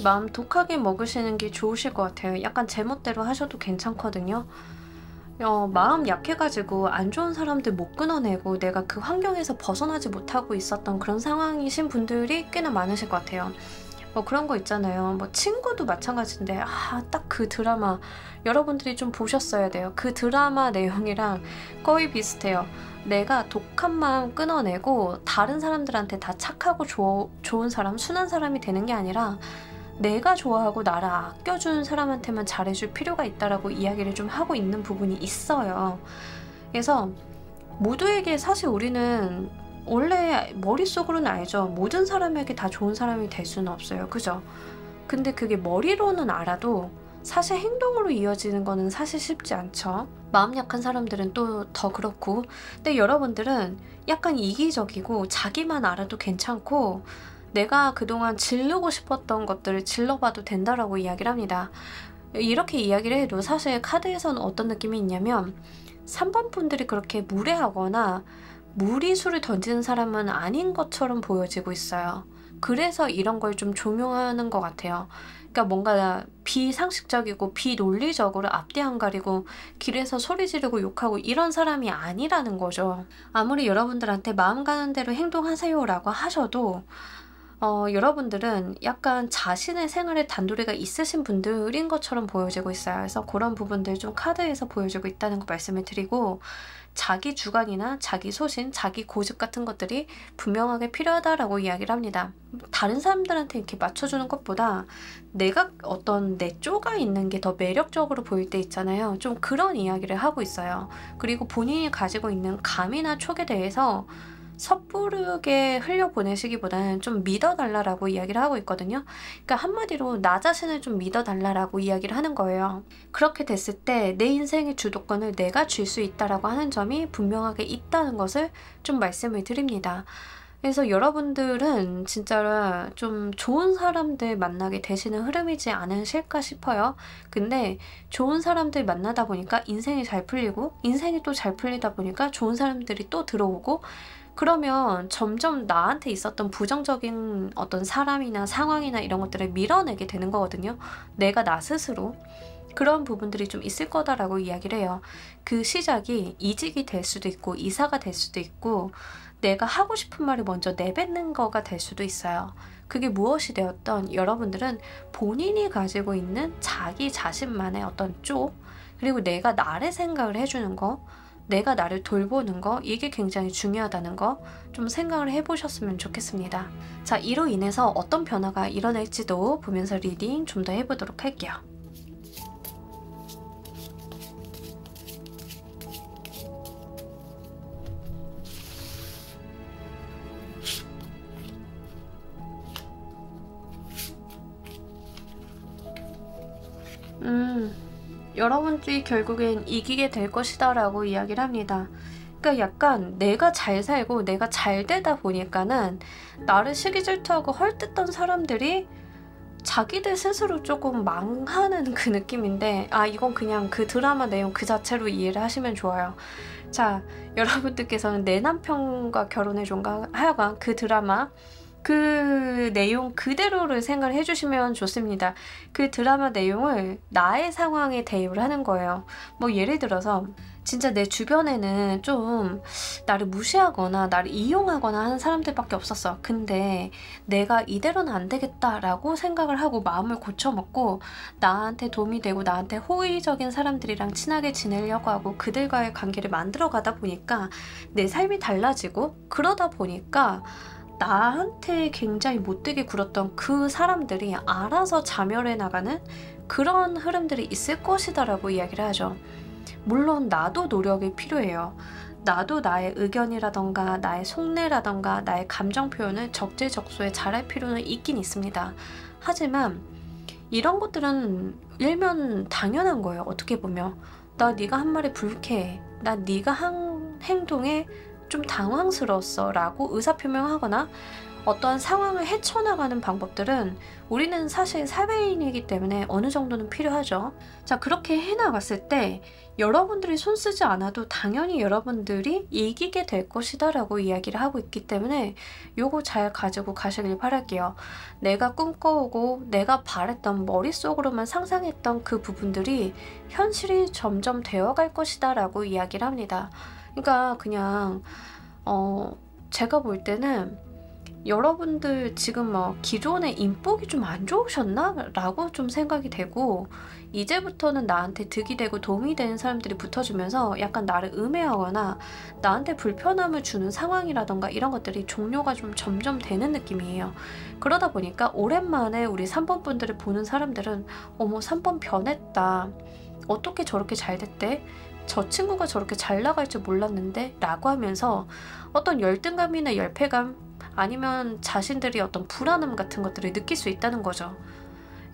마음 독하게 먹으시는 게 좋으실 것 같아요. 약간 제멋대로 하셔도 괜찮거든요. 마음 약해가지고 안 좋은 사람들 못 끊어내고 내가 그 환경에서 벗어나지 못하고 있었던 그런 상황이신 분들이 꽤나 많으실 것 같아요. 뭐 그런 거 있잖아요. 뭐 친구도 마찬가지인데 딱 그 드라마 여러분들이 좀 보셨어야 돼요. 그 드라마 내용이랑 거의 비슷해요. 내가 독한 마음 끊어내고 다른 사람들한테 다 착하고 좋은 사람, 순한 사람이 되는 게 아니라 내가 좋아하고 나를 아껴주는 사람한테만 잘해줄 필요가 있다라고 이야기를 좀 하고 있는 부분이 있어요. 그래서 모두에게 사실 우리는 원래 머릿속으로는 알죠. 모든 사람에게 다 좋은 사람이 될 수는 없어요. 그죠? 근데 그게 머리로는 알아도 사실 행동으로 이어지는 거는 사실 쉽지 않죠. 마음 약한 사람들은 또 더 그렇고. 근데 여러분들은 약간 이기적이고 자기만 알아도 괜찮고 내가 그동안 지르고 싶었던 것들을 질러봐도 된다라고 이야기를 합니다. 이렇게 이야기를 해도 사실 카드에서는 어떤 느낌이 있냐면 3번 분들이 그렇게 무례하거나 무리수를 던지는 사람은 아닌 것처럼 보여지고 있어요. 그래서 이런 걸 좀 종용하는 것 같아요. 그러니까 뭔가 비상식적이고 비논리적으로 앞뒤 안 가리고 길에서 소리 지르고 욕하고 이런 사람이 아니라는 거죠. 아무리 여러분들한테 마음 가는 대로 행동하세요라고 하셔도 여러분들은 약간 자신의 생활에 단도리가 있으신 분들인 것처럼 보여지고 있어요. 그래서 그런 부분들 좀 카드에서 보여지고 있다는 거 말씀을 드리고 자기 주관이나 자기 소신, 자기 고집 같은 것들이 분명하게 필요하다라고 이야기를 합니다. 다른 사람들한테 이렇게 맞춰주는 것보다 내가 어떤 내 쪼가 있는 게 더 매력적으로 보일 때 있잖아요. 좀 그런 이야기를 하고 있어요. 그리고 본인이 가지고 있는 감이나 촉에 대해서 섣부르게 흘려보내시기보다는 좀 믿어달라라고 이야기를 하고 있거든요. 그러니까 한마디로 나 자신을 좀 믿어달라라고 이야기를 하는 거예요. 그렇게 됐을 때 내 인생의 주도권을 내가 줄 수 있다라고 하는 점이 분명하게 있다는 것을 좀 말씀을 드립니다. 그래서 여러분들은 진짜로 좀 좋은 사람들 만나게 되시는 흐름이지 않으실까 싶어요. 근데 좋은 사람들 만나다 보니까 인생이 잘 풀리고 인생이 또 잘 풀리다 보니까 좋은 사람들이 또 들어오고 그러면 점점 나한테 있었던 부정적인 어떤 사람이나 상황이나 이런 것들을 밀어내게 되는 거거든요. 내가 나 스스로. 그런 부분들이 좀 있을 거다라고 이야기를 해요. 그 시작이 이직이 될 수도 있고 이사가 될 수도 있고 내가 하고 싶은 말을 먼저 내뱉는 거가 될 수도 있어요. 그게 무엇이 되었던 여러분들은 본인이 가지고 있는 자기 자신만의 어떤 쪽 그리고 내가 나를 생각을 해주는 거 내가 나를 돌보는 거 이게 굉장히 중요하다는 거 좀 생각을 해보셨으면 좋겠습니다. 자, 이로 인해서 어떤 변화가 일어날지도 보면서 리딩 좀 더 해보도록 할게요. 여러분들이 결국엔 이기게 될 것이다 라고 이야기를 합니다. 그러니까 약간 내가 잘 살고 내가 잘 되다 보니까는 나를 시기 질투하고 헐뜯던 사람들이 자기들 스스로 조금 망하는 그 느낌인데 이건 그냥 그 드라마 내용 그 자체로 이해를 하시면 좋아요. 자, 여러분들께서는 내 남편과 결혼해준가 하여간 그 드라마 그 내용 그대로를 생각을 해주시면 좋습니다. 그 드라마 내용을 나의 상황에 대입을 하는 거예요. 뭐 예를 들어서 진짜 내 주변에는 좀 나를 무시하거나 나를 이용하거나 하는 사람들밖에 없었어. 근데 내가 이대로는 안 되겠다라고 생각을 하고 마음을 고쳐먹고 나한테 도움이 되고 나한테 호의적인 사람들이랑 친하게 지내려고 하고 그들과의 관계를 만들어가다 보니까 내 삶이 달라지고 그러다 보니까 나한테 굉장히 못되게 굴었던 그 사람들이 알아서 자멸해 나가는 그런 흐름들이 있을 것이다 라고 이야기를 하죠. 물론 나도 노력이 필요해요. 나도 나의 의견이라던가 나의 속내라던가 나의 감정 표현을 적재적소에 잘할 필요는 있긴 있습니다. 하지만 이런 것들은 일면 당연한 거예요. 어떻게 보면 나 네가 한 말에 불쾌해. 나 네가 한 행동에 좀 당황스러웠어 라고 의사표명하거나 어떠한 상황을 헤쳐나가는 방법들은 우리는 사실 사회인이기 때문에 어느 정도는 필요하죠. 자, 그렇게 해나갔을 때 여러분들이 손쓰지 않아도 당연히 여러분들이 이기게 될 것이다 라고 이야기를 하고 있기 때문에 요거 잘 가지고 가시길 바랄게요. 내가 꿈꿔오고 내가 바랬던 머릿속으로만 상상했던 그 부분들이 현실이 점점 되어갈 것이다 라고 이야기를 합니다. 그러니까 그냥 제가 볼 때는 여러분들 지금 뭐 기존에 인복이 좀 안 좋으셨나? 라고 좀 생각이 되고, 이제부터는 나한테 득이 되고 도움이 되는 사람들이 붙어주면서 약간 나를 음해하거나 나한테 불편함을 주는 상황이라던가 이런 것들이 종료가 좀 점점 되는 느낌이에요. 그러다 보니까 오랜만에 우리 3번 분들을 보는 사람들은 어머 3번 변했다. 어떻게 저렇게 잘 됐대? 저 친구가 저렇게 잘 나갈 줄 몰랐는데? 라고 하면서 어떤 열등감이나 열패감 아니면 자신들이 어떤 불안함 같은 것들을 느낄 수 있다는 거죠.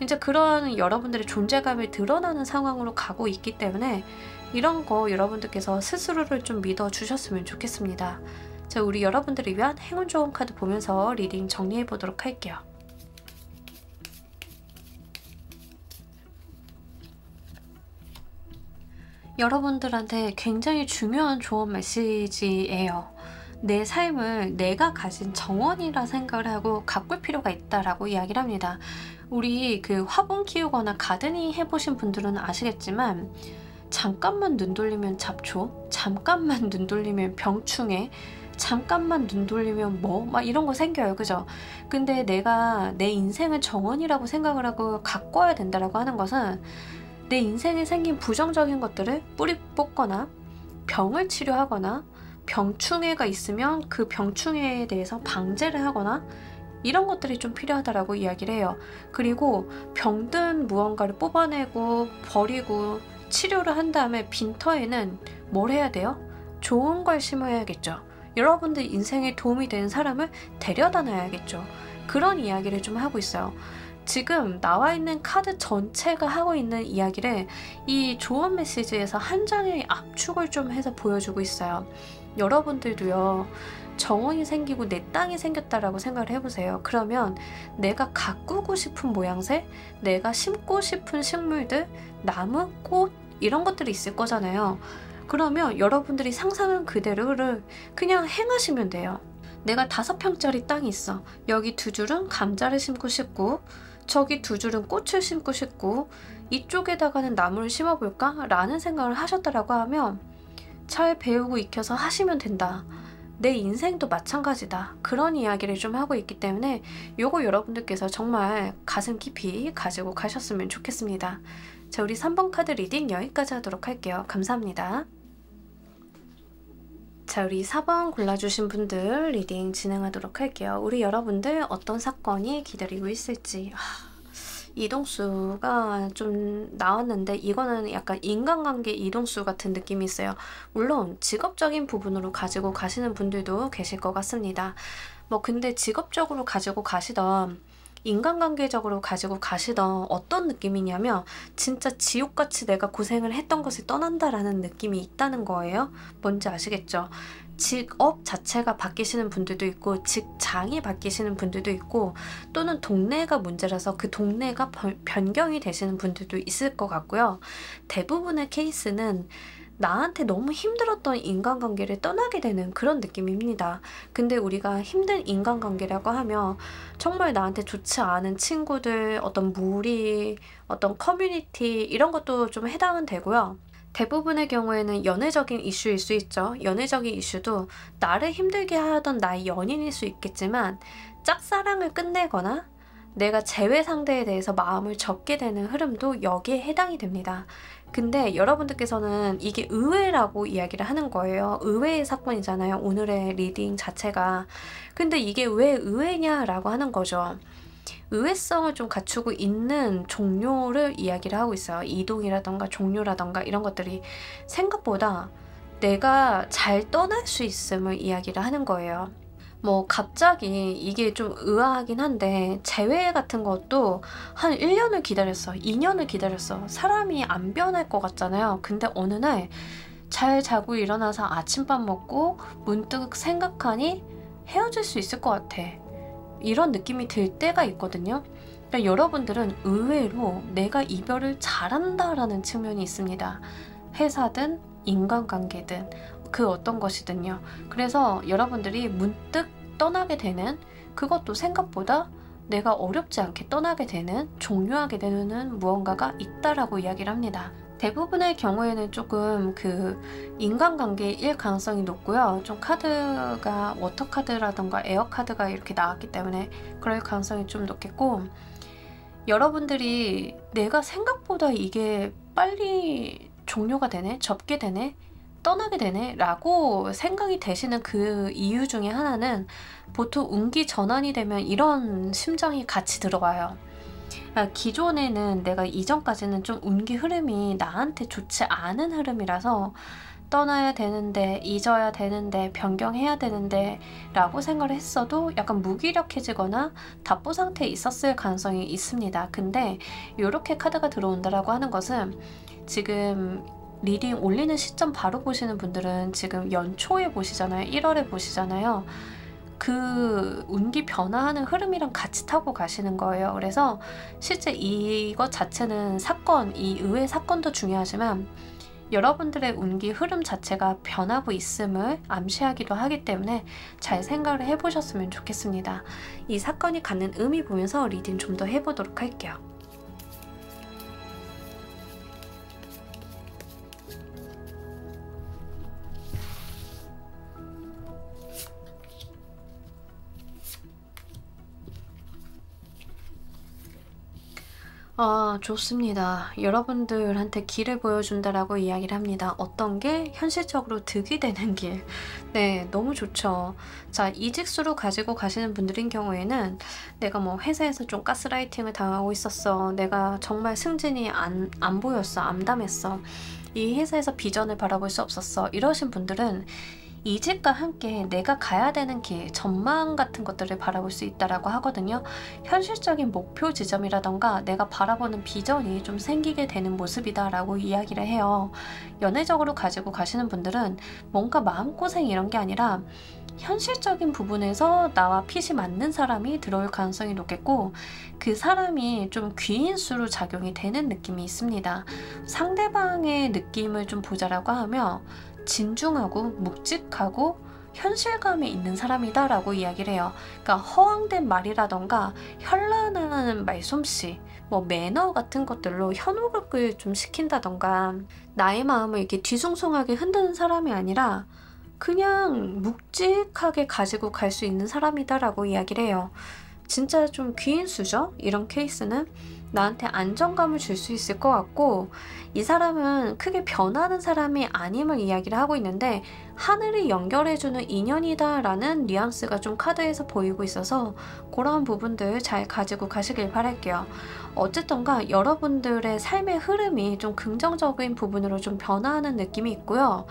이제 그런 여러분들의 존재감이 드러나는 상황으로 가고 있기 때문에 이런 거 여러분들께서 스스로를 좀 믿어주셨으면 좋겠습니다. 자, 우리 여러분들을 위한 행운 좋은 카드 보면서 리딩 정리해 보도록 할게요. 여러분들한테 굉장히 중요한 조언 메시지예요. 내 삶을 내가 가진 정원이라 생각을 하고 가꿀 필요가 있다라고 이야기를 합니다. 우리 그 화분 키우거나 가드닝 해보신 분들은 아시겠지만 잠깐만 눈 돌리면 잡초, 잠깐만 눈 돌리면 병충해, 잠깐만 눈 돌리면 뭐 막 이런 거 생겨요. 그죠? 근데 내가 내 인생을 정원이라고 생각을 하고 가꿔야 된다라고 하는 것은 내 인생에 생긴 부정적인 것들을 뿌리 뽑거나 병을 치료하거나 병충해가 있으면 그 병충해에 대해서 방제를 하거나 이런 것들이 좀 필요하다라고 이야기를 해요. 그리고 병든 무언가를 뽑아내고 버리고 치료를 한 다음에 빈터에는 뭘 해야 돼요? 좋은 걸 심어야겠죠. 여러분들 인생에 도움이 되는 사람을 데려다 놔야겠죠. 그런 이야기를 좀 하고 있어요. 지금 나와 있는 카드 전체가 하고 있는 이야기를 이 조언 메시지에서 한 장의 압축을 좀 해서 보여주고 있어요. 여러분들도요, 정원이 생기고 내 땅이 생겼다라고 생각을 해보세요. 그러면 내가 가꾸고 싶은 모양새, 내가 심고 싶은 식물들, 나무, 꽃 이런 것들이 있을 거잖아요. 그러면 여러분들이 상상한 그대로를 그냥 행하시면 돼요. 내가 5평짜리 땅이 있어. 여기 2줄은 감자를 심고 싶고 저기 2줄은 꽃을 심고 싶고 이쪽에다가는 나무를 심어볼까? 라는 생각을 하셨다라고 하면 잘 배우고 익혀서 하시면 된다. 내 인생도 마찬가지다. 그런 이야기를 좀 하고 있기 때문에 요거 여러분들께서 정말 가슴 깊이 가지고 가셨으면 좋겠습니다. 자, 우리 3번 카드 리딩 여기까지 하도록 할게요. 감사합니다. 자, 우리 4번 골라주신 분들 리딩 진행하도록 할게요. 우리 여러분들 어떤 사건이 기다리고 있을지. 이동수가 좀 나왔는데 이거는 약간 인간관계 이동수 같은 느낌이 있어요. 물론 직업적인 부분으로 가지고 가시는 분들도 계실 것 같습니다. 뭐 근데 직업적으로 가지고 가시던 인간관계적으로 가지고 가시던 어떤 느낌이냐면 진짜 지옥같이 내가 고생을 했던 것을 떠난다라는 느낌이 있다는 거예요. 뭔지 아시겠죠? 직업 자체가 바뀌시는 분들도 있고 직장이 바뀌시는 분들도 있고 또는 동네가 문제라서 그 동네가 변경이 되시는 분들도 있을 것 같고요. 대부분의 케이스는 나한테 너무 힘들었던 인간관계를 떠나게 되는 그런 느낌입니다. 근데 우리가 힘든 인간관계라고 하면 정말 나한테 좋지 않은 친구들, 어떤 무리, 어떤 커뮤니티 이런 것도 좀 해당은 되고요. 대부분의 경우에는 연애적인 이슈일 수 있죠. 연애적인 이슈도 나를 힘들게 하던 나의 연인일 수 있겠지만 짝사랑을 끝내거나 내가 재회 상대에 대해서 마음을 접게 되는 흐름도 여기에 해당이 됩니다. 근데 여러분들께서는 이게 의외라고 이야기를 하는 거예요. 의외의 사건이잖아요. 오늘의 리딩 자체가. 근데 이게 왜 의외냐라고 하는 거죠. 의외성을 좀 갖추고 있는 종료를 이야기를 하고 있어요. 이동이라던가 종료라던가 이런 것들이 생각보다 내가 잘 떠날 수 있음을 이야기를 하는 거예요. 뭐 갑자기 이게 좀 의아하긴 한데 재회 같은 것도 한 1년을 기다렸어. 2년을 기다렸어. 사람이 안 변할 것 같잖아요. 근데 어느 날 잘 자고 일어나서 아침밥 먹고 문득 생각하니 헤어질 수 있을 것 같아. 이런 느낌이 들 때가 있거든요. 그러니까 여러분들은 의외로 내가 이별을 잘한다라는 측면이 있습니다. 회사든 인간관계든 그 어떤 것이든요. 그래서 여러분들이 문득 떠나게 되는 그것도 생각보다 내가 어렵지 않게 떠나게 되는 종료하게 되는 무언가가 있다라고 이야기를 합니다. 대부분의 경우에는 조금 그 인간관계일 가능성이 높고요. 좀 카드가 워터카드라던가 에어카드가 이렇게 나왔기 때문에 그럴 가능성이 좀 높겠고, 여러분들이 내가 생각보다 이게 빨리 종료가 되네? 접게 되네? 떠나게 되네? 라고 생각이 되시는 그 이유 중에 하나는 보통 운기 전환이 되면 이런 심정이 같이 들어와요. 기존에는 내가 이전까지는 좀 운기 흐름이 나한테 좋지 않은 흐름이라서 떠나야 되는데, 잊어야 되는데, 변경해야 되는데 라고 생각을 했어도 약간 무기력해지거나 답보 상태에 있었을 가능성이 있습니다. 근데 이렇게 카드가 들어온다라고 하는 것은 지금 리딩 올리는 시점 바로 보시는 분들은 지금 연초에 보시잖아요. 1월에 보시잖아요. 그 운기 변화하는 흐름이랑 같이 타고 가시는 거예요. 그래서 실제 이것 자체는 사건, 이 의외의 사건도 중요하지만 여러분들의 운기 흐름 자체가 변하고 있음을 암시하기도 하기 때문에 잘 생각을 해보셨으면 좋겠습니다. 이 사건이 갖는 의미 보면서 리딩 좀 더 해보도록 할게요. 좋습니다. 여러분들한테 길을 보여준다라고 이야기를 합니다. 어떤 게 현실적으로 득이 되는 길. 네, 너무 좋죠. 자, 이직수로 가지고 가시는 분들인 경우에는 내가 뭐 회사에서 좀 가스라이팅을 당하고 있었어. 내가 정말 승진이 안 보였어. 암담했어. 이 회사에서 비전을 바라볼 수 없었어. 이러신 분들은 이직과 함께 내가 가야 되는 길, 전망 같은 것들을 바라볼 수 있다라고 하거든요. 현실적인 목표 지점이라던가 내가 바라보는 비전이 좀 생기게 되는 모습이다라고 이야기를 해요. 연애적으로 가지고 가시는 분들은 뭔가 마음고생 이런 게 아니라 현실적인 부분에서 나와 핏이 맞는 사람이 들어올 가능성이 높겠고, 그 사람이 좀 귀인수로 작용이 되는 느낌이 있습니다. 상대방의 느낌을 좀 보자라고 하면 진중하고 묵직하고 현실감이 있는 사람이다 라고 이야기를 해요. 그러니까 허황된 말이라던가 현란한 말솜씨, 뭐 매너 같은 것들로 현혹을 좀 시킨다던가 나의 마음을 이렇게 뒤숭숭하게 흔드는 사람이 아니라 그냥 묵직하게 가지고 갈 수 있는 사람이다 라고 이야기를 해요. 진짜 좀 귀인수죠? 이런 케이스는 나한테 안정감을 줄 수 있을 것 같고, 이 사람은 크게 변하는 사람이 아님을 이야기를 하고 있는데 하늘이 연결해주는 인연이다 라는 뉘앙스가 좀 카드에서 보이고 있어서 그런 부분들 잘 가지고 가시길 바랄게요. 어쨌든가 여러분들의 삶의 흐름이 좀 긍정적인 부분으로 좀 변화하는 느낌이 있고요.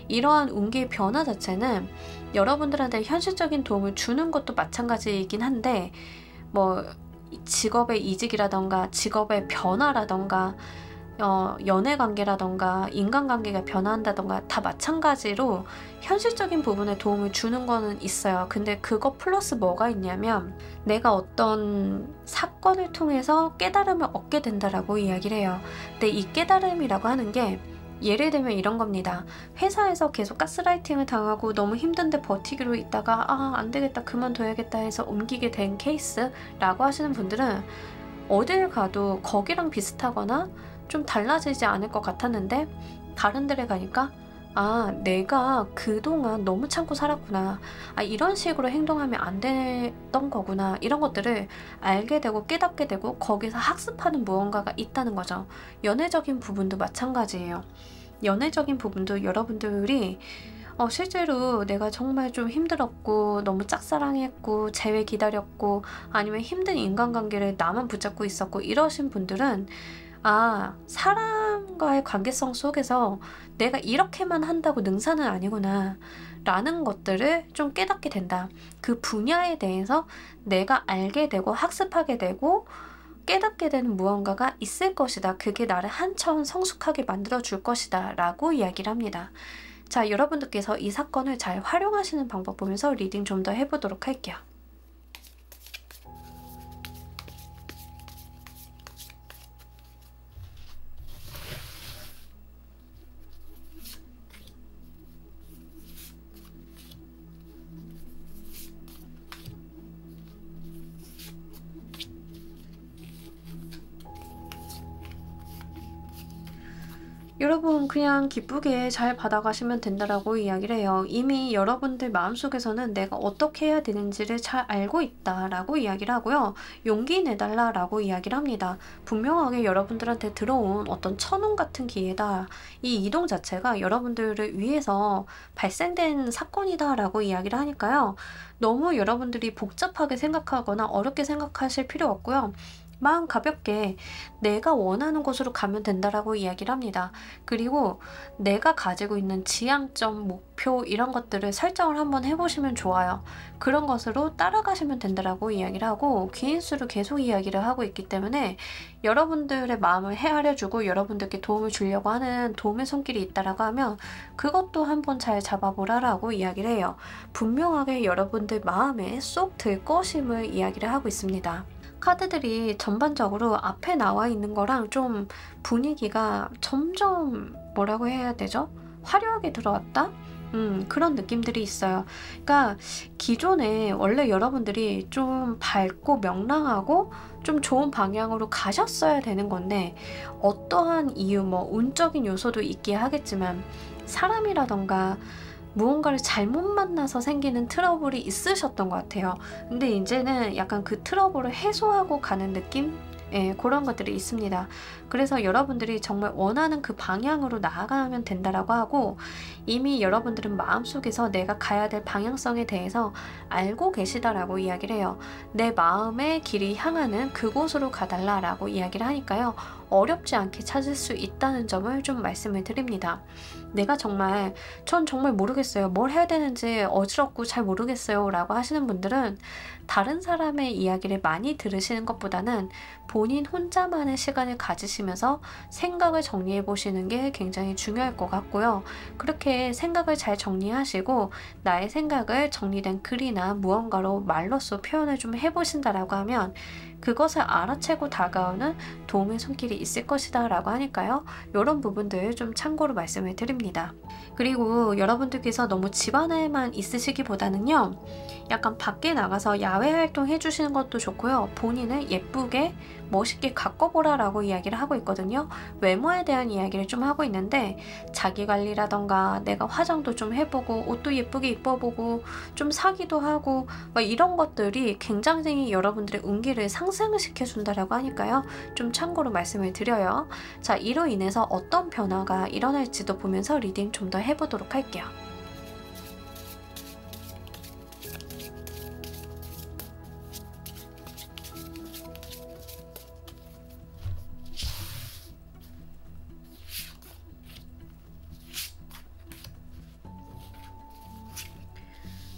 이러한 운기의 변화 자체는 여러분들한테 현실적인 도움을 주는 것도 마찬가지이긴 한데, 뭐 직업의 이직이라던가 직업의 변화라던가 연애관계라던가 인간관계가 변화한다던가 다 마찬가지로 현실적인 부분에 도움을 주는 거는 있어요. 근데 그거 플러스 뭐가 있냐면 내가 어떤 사건을 통해서 깨달음을 얻게 된다라고 이야기를 해요. 근데 이 깨달음이라고 하는 게 예를 들면 이런 겁니다. 회사에서 계속 가스라이팅을 당하고 너무 힘든데 버티기로 있다가 안 되겠다 그만둬야겠다 해서 옮기게 된 케이스라고 하시는 분들은 어딜 가도 거기랑 비슷하거나 좀 달라지지 않을 것 같았는데 다른 데를 가니까 내가 그동안 너무 참고 살았구나. 이런 식으로 행동하면 안 됐던 거구나. 이런 것들을 알게 되고 깨닫게 되고 거기서 학습하는 무언가가 있다는 거죠. 연애적인 부분도 마찬가지예요. 연애적인 부분도 여러분들이 실제로 내가 정말 좀 힘들었고 너무 짝사랑했고 재회 기다렸고 아니면 힘든 인간관계를 나만 붙잡고 있었고 이러신 분들은 사람과의 관계성 속에서 내가 이렇게만 한다고 능사는 아니구나 라는 것들을 좀 깨닫게 된다. 그 분야에 대해서 내가 알게 되고 학습하게 되고 깨닫게 되는 무언가가 있을 것이다. 그게 나를 한차원 성숙하게 만들어 줄 것이다 라고 이야기를 합니다. 자, 여러분들께서 이 사건을 잘 활용하시는 방법 보면서 리딩 좀 더 해보도록 할게요. 여러분 그냥 기쁘게 잘 받아가시면 된다라고 이야기를 해요. 이미 여러분들 마음속에서는 내가 어떻게 해야 되는지를 잘 알고 있다라고 이야기를 하고요. 용기 내달라라고 이야기를 합니다. 분명하게 여러분들한테 들어온 어떤 천운 같은 기회다. 이 이동 자체가 여러분들을 위해서 발생된 사건이다라고 이야기를 하니까요. 너무 여러분들이 복잡하게 생각하거나 어렵게 생각하실 필요 없고요. 마음 가볍게 내가 원하는 곳으로 가면 된다라고 이야기를 합니다. 그리고 내가 가지고 있는 지향점, 목표 이런 것들을 설정을 한번 해보시면 좋아요. 그런 것으로 따라가시면 된다라고 이야기를 하고 긴 수를 계속 이야기를 하고 있기 때문에 여러분들의 마음을 헤아려주고 여러분들께 도움을 주려고 하는 도움의 손길이 있다라고 하면 그것도 한번 잘 잡아보라라고 이야기를 해요. 분명하게 여러분들 마음에 쏙 들 것임을 이야기를 하고 있습니다. 카드들이 전반적으로 앞에 나와 있는 거랑 좀 분위기가 점점 뭐라고 해야 되죠? 화려하게 들어왔다? 그런 느낌들이 있어요. 그러니까 기존에 원래 여러분들이 좀 밝고 명랑하고 좀 좋은 방향으로 가셨어야 되는 건데 어떠한 이유, 뭐 운적인 요소도 있기에 하겠지만 사람이라던가 무언가를 잘못 만나서 생기는 트러블이 있으셨던 것 같아요. 근데 이제는 약간 그 트러블을 해소하고 가는 느낌? 예, 그런 것들이 있습니다. 그래서 여러분들이 정말 원하는 그 방향으로 나아가면 된다라고 하고 이미 여러분들은 마음속에서 내가 가야 될 방향성에 대해서 알고 계시다라고 이야기를 해요. 내 마음의 길이 향하는 그곳으로 가달라라고 이야기를 하니까요. 어렵지 않게 찾을 수 있다는 점을 좀 말씀을 드립니다. 내가 전 정말 모르겠어요. 뭘 해야 되는지 어지럽고 잘 모르겠어요 라고 하시는 분들은 다른 사람의 이야기를 많이 들으시는 것보다는 본인 혼자만의 시간을 가지시면서 생각을 정리해 보시는 게 굉장히 중요할 것 같고요. 그렇게 생각을 잘 정리하시고 나의 생각을 정리된 글이나 무언가로 말로써 표현을 좀 해보신다라고 하면 그것을 알아채고 다가오는 도움의 손길이 있을 것이다 라고 하니까요. 이런 부분들 좀 참고로 말씀을 드립니다. 그리고 여러분들께서 너무 집안에만 있으시기보다는요. 약간 밖에 나가서 야외 활동 해주시는 것도 좋고요. 본인을 예쁘게 멋있게 가꿔보라 라고 이야기를 하고 있거든요. 외모에 대한 이야기를 좀 하고 있는데 자기관리라던가 내가 화장도 좀 해보고 옷도 예쁘게 입어보고 좀 사기도 하고 막 이런 것들이 굉장히 여러분들의 운기를 상승을 시켜준다라고 하니까요. 좀 참고로 말씀을 드려요. 자, 이로 인해서 어떤 변화가 일어날지도 보면서 리딩 좀 더 해보도록 할게요.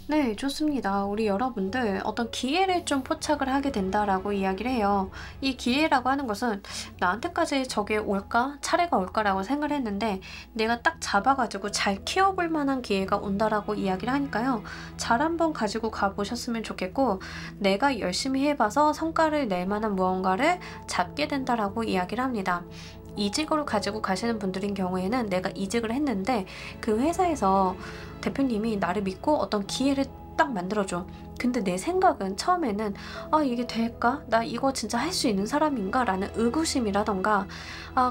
네, 좋습니다. 우리 여러분들 어떤 기회를 좀 포착을 하게 된다라고 이야기를 해요. 이 기회라고 하는 것은 나한테까지 저게 올까? 차례가 올까라고 생각을 했는데 내가 딱 잡아가지고 잘 키워볼 만한 기회가 온다라고 이야기를 하니까요. 잘 한번 가지고 가보셨으면 좋겠고 내가 열심히 해봐서 성과를 낼 만한 무언가를 잡게 된다라고 이야기를 합니다. 이직으로 가지고 가시는 분들인 경우에는 내가 이직을 했는데 그 회사에서 대표님이 나를 믿고 어떤 기회를 딱 만들어줘. 근데 내 생각은 처음에는 이게 될까? 나 이거 진짜 할 수 있는 사람인가? 라는 의구심이라던가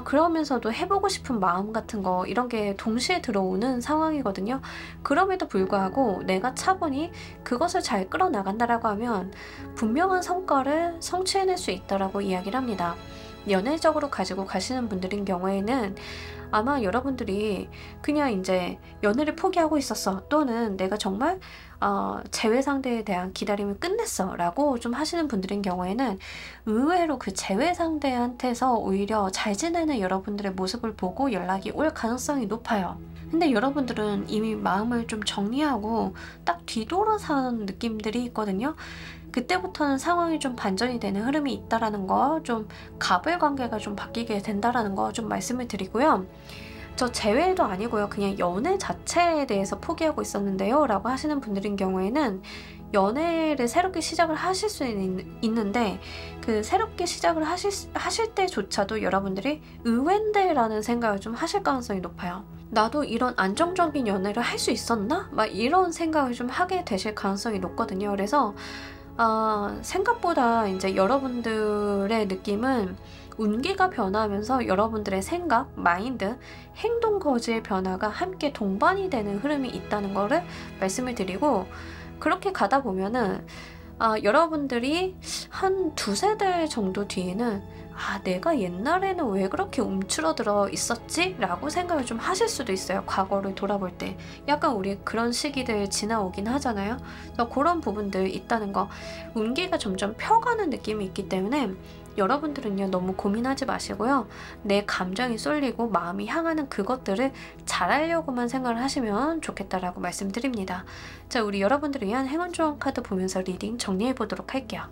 그러면서도 해보고 싶은 마음 같은 거 이런 게 동시에 들어오는 상황이거든요. 그럼에도 불구하고 내가 차분히 그것을 잘 끌어나간다라고 하면 분명한 성과를 성취해낼 수 있다라고 이야기를 합니다. 연애적으로 가지고 가시는 분들인 경우에는 아마 여러분들이 그냥 이제 연애를 포기하고 있었어 또는 내가 정말 재회 상대에 대한 기다림을 끝냈어 라고 좀 하시는 분들인 경우에는 의외로 그 재회 상대한테서 오히려 잘 지내는 여러분들의 모습을 보고 연락이 올 가능성이 높아요. 근데 여러분들은 이미 마음을 좀 정리하고 딱 뒤돌아서는 느낌들이 있거든요. 그때부터는 상황이 좀 반전이 되는 흐름이 있다라는 거, 좀 갑을 관계가 좀 바뀌게 된다라는 거 좀 말씀을 드리고요. 저 재회도 아니고요. 그냥 연애 자체에 대해서 포기하고 있었는데요. 라고 하시는 분들인 경우에는 연애를 새롭게 시작을 하실 수는 있는데 그 새롭게 시작을 하실 때조차도 여러분들이 의외인데 라는 생각을 좀 하실 가능성이 높아요. 나도 이런 안정적인 연애를 할 수 있었나? 막 이런 생각을 좀 하게 되실 가능성이 높거든요. 그래서 생각보다 이제 여러분들의 느낌은 운기가 변화하면서 여러분들의 생각, 마인드, 행동 거지의 변화가 함께 동반이 되는 흐름이 있다는 거를 말씀을 드리고, 그렇게 가다 보면은 여러분들이 한 두세 달 정도 뒤에는 내가 옛날에는 왜 그렇게 움츠러들어 있었지? 라고 생각을 좀 하실 수도 있어요. 과거를 돌아볼 때. 약간 우리 그런 시기들 지나오긴 하잖아요. 그래서 그런 부분들 있다는 거, 운기가 점점 펴가는 느낌이 있기 때문에 여러분들은요, 너무 고민하지 마시고요. 내 감정이 쏠리고 마음이 향하는 그것들을 잘하려고만 생각을 하시면 좋겠다라고 말씀드립니다. 자, 우리 여러분들을 위한 행운 조언 카드 보면서 리딩 정리해 보도록 할게요.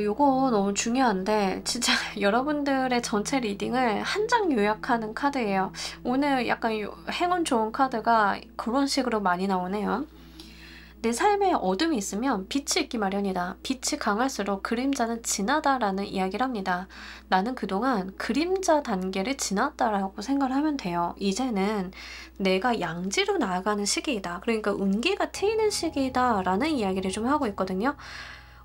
요거 너무 중요한데 진짜 여러분들의 전체 리딩을 한 장 요약하는 카드예요. 오늘 약간 행운 좋은 카드가 그런 식으로 많이 나오네요. 내 삶에 어둠이 있으면 빛이 있기 마련이다. 빛이 강할수록 그림자는 진하다라는 이야기를 합니다. 나는 그동안 그림자 단계를 지났다라고 생각을 하면 돼요. 이제는 내가 양지로 나아가는 시기이다. 그러니까 운기가 트이는 시기이다라는 이야기를 좀 하고 있거든요.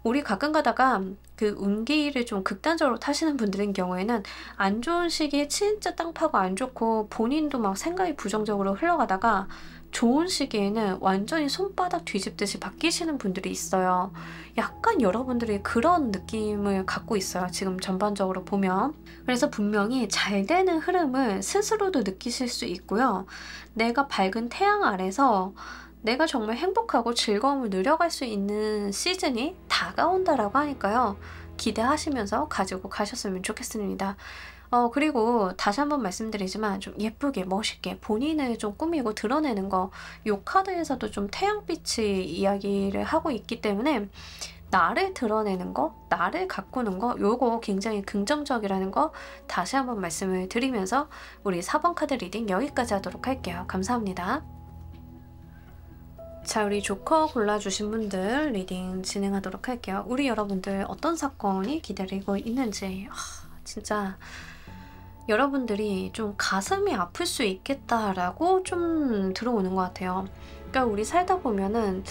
우리 가끔 가다가 그 운기를 좀 극단적으로 타시는 분들인 경우에는 안 좋은 시기에 진짜 땅 파고 안 좋고 본인도 막 생각이 부정적으로 흘러가다가 좋은 시기에는 완전히 손바닥 뒤집듯이 바뀌시는 분들이 있어요. 약간 여러분들이 그런 느낌을 갖고 있어요. 지금 전반적으로 보면. 그래서 분명히 잘 되는 흐름을 스스로도 느끼실 수 있고요. 내가 밝은 태양 아래서 내가 정말 행복하고 즐거움을 누려갈 수 있는 시즌이 다가온다라고 하니까요. 기대하시면서 가지고 가셨으면 좋겠습니다. 그리고 다시 한번 말씀드리지만 좀 예쁘게 멋있게 본인을 좀 꾸미고 드러내는 거, 요 카드에서도 좀 태양빛이 이야기를 하고 있기 때문에 나를 드러내는 거, 나를 가꾸는 거, 요거 굉장히 긍정적이라는 거 다시 한번 말씀을 드리면서 우리 4번 카드 리딩 여기까지 하도록 할게요. 감사합니다. 자, 우리 조커 골라주신 분들 리딩 진행하도록 할게요. 우리 여러분들 어떤 사건이 기다리고 있는지 진짜 여러분들이 좀 가슴이 아플 수 있겠다라고 좀 들어오는 것 같아요. 그러니까 우리 살다 보면은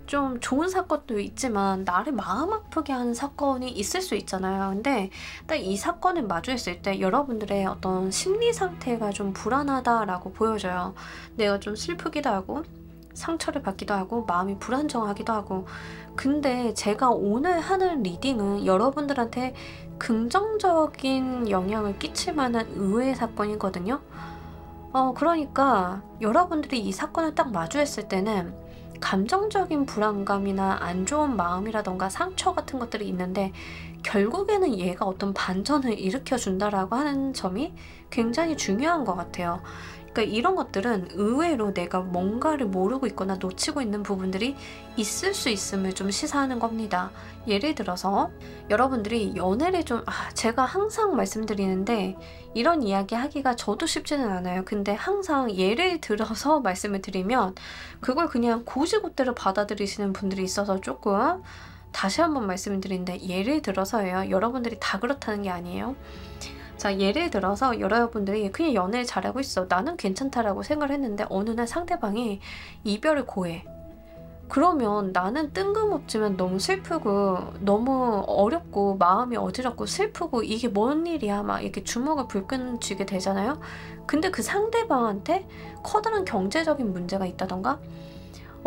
좀 좋은 사건도 있지만 나를 마음 아프게 하는 사건이 있을 수 있잖아요. 근데 딱 이 사건을 마주했을 때 여러분들의 어떤 심리 상태가 좀 불안하다라고 보여져요. 내가 좀 슬프기도 하고 상처를 받기도 하고 마음이 불안정하기도 하고. 근데 제가 오늘 하는 리딩은 여러분들한테 긍정적인 영향을 끼칠 만한 의외의 사건이거든요. 그러니까 여러분들이 이 사건을 딱 마주했을 때는 감정적인 불안감이나 안 좋은 마음이라던가 상처 같은 것들이 있는데 결국에는 얘가 어떤 반전을 일으켜준다라고 하는 점이 굉장히 중요한 것 같아요. 그러니까 이런 것들은 의외로 내가 뭔가를 모르고 있거나 놓치고 있는 부분들이 있을 수 있음을 좀 시사하는 겁니다. 예를 들어서 여러분들이 연애를 좀 제가 항상 말씀드리는데 이런 이야기 하기가 저도 쉽지는 않아요. 근데 항상 예를 들어서 말씀을 드리면 그걸 그냥 고지고대로 받아들이시는 분들이 있어서 조금 다시 한번 말씀을 드리는데 예를 들어서예요. 여러분들이 다 그렇다는 게 아니에요. 자, 예를 들어서 여러분들이 그냥 연애를 잘하고 있어. 나는 괜찮다라고 생각을 했는데 어느 날 상대방이 이별을 고해. 그러면 나는 뜬금없지만 너무 슬프고 너무 어렵고 마음이 어지럽고 슬프고 이게 뭔 일이야 막 이렇게 주먹을 불끈 쥐게 되잖아요. 근데 그 상대방한테 커다란 경제적인 문제가 있다던가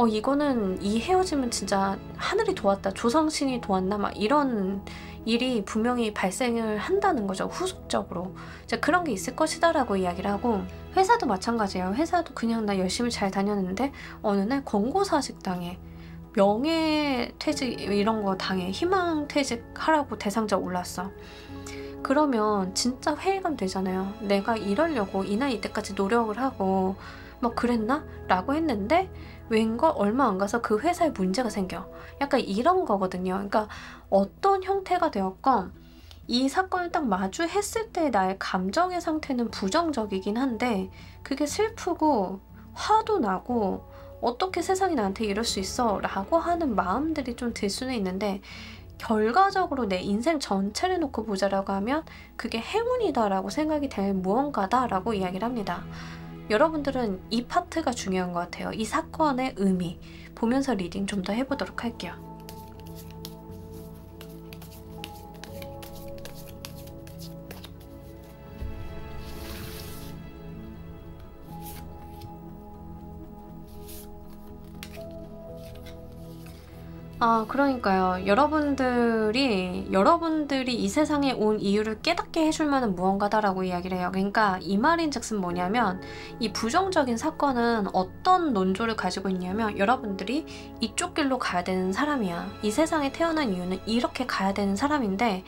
이거는 이 헤어짐은 진짜 하늘이 도왔다, 조상신이 도왔나 막 이런 일이 분명히 발생을 한다는 거죠. 후속적으로. 이제 그런 게 있을 것이다 라고 이야기를 하고, 회사도 마찬가지예요. 회사도 그냥 나 열심히 잘 다녔는데 어느 날 권고사직 당해. 명예퇴직 이런 거 당해. 희망퇴직하라고 대상자 올랐어. 그러면 진짜 회의감 되잖아요. 내가 이러려고 이 나이 때까지 노력을 하고 뭐 그랬나? 라고 했는데 웬걸 얼마 안 가서 그 회사에 문제가 생겨. 약간 이런 거거든요. 그러니까 어떤 형태가 되었건 이 사건을 딱 마주했을 때 나의 감정의 상태는 부정적이긴 한데 그게 슬프고 화도 나고 어떻게 세상이 나한테 이럴 수 있어? 라고 하는 마음들이 좀 들 수는 있는데 결과적으로 내 인생 전체를 놓고 보자라고 하면 그게 행운이다 라고 생각이 될 무언가다 라고 이야기를 합니다. 여러분들은 이 파트가 중요한 것 같아요. 이 사건의 의미 보면서 리딩 좀 더 해보도록 할게요. 그러니까요. 여러분들이 이 세상에 온 이유를 깨닫게 해줄 만한 무언가다라고 이야기를 해요. 그러니까 이 말인즉슨 뭐냐면 이 부정적인 사건은 어떤 논조를 가지고 있냐면 여러분들이 이쪽 길로 가야 되는 사람이야. 이 세상에 태어난 이유는 이렇게 가야 되는 사람인데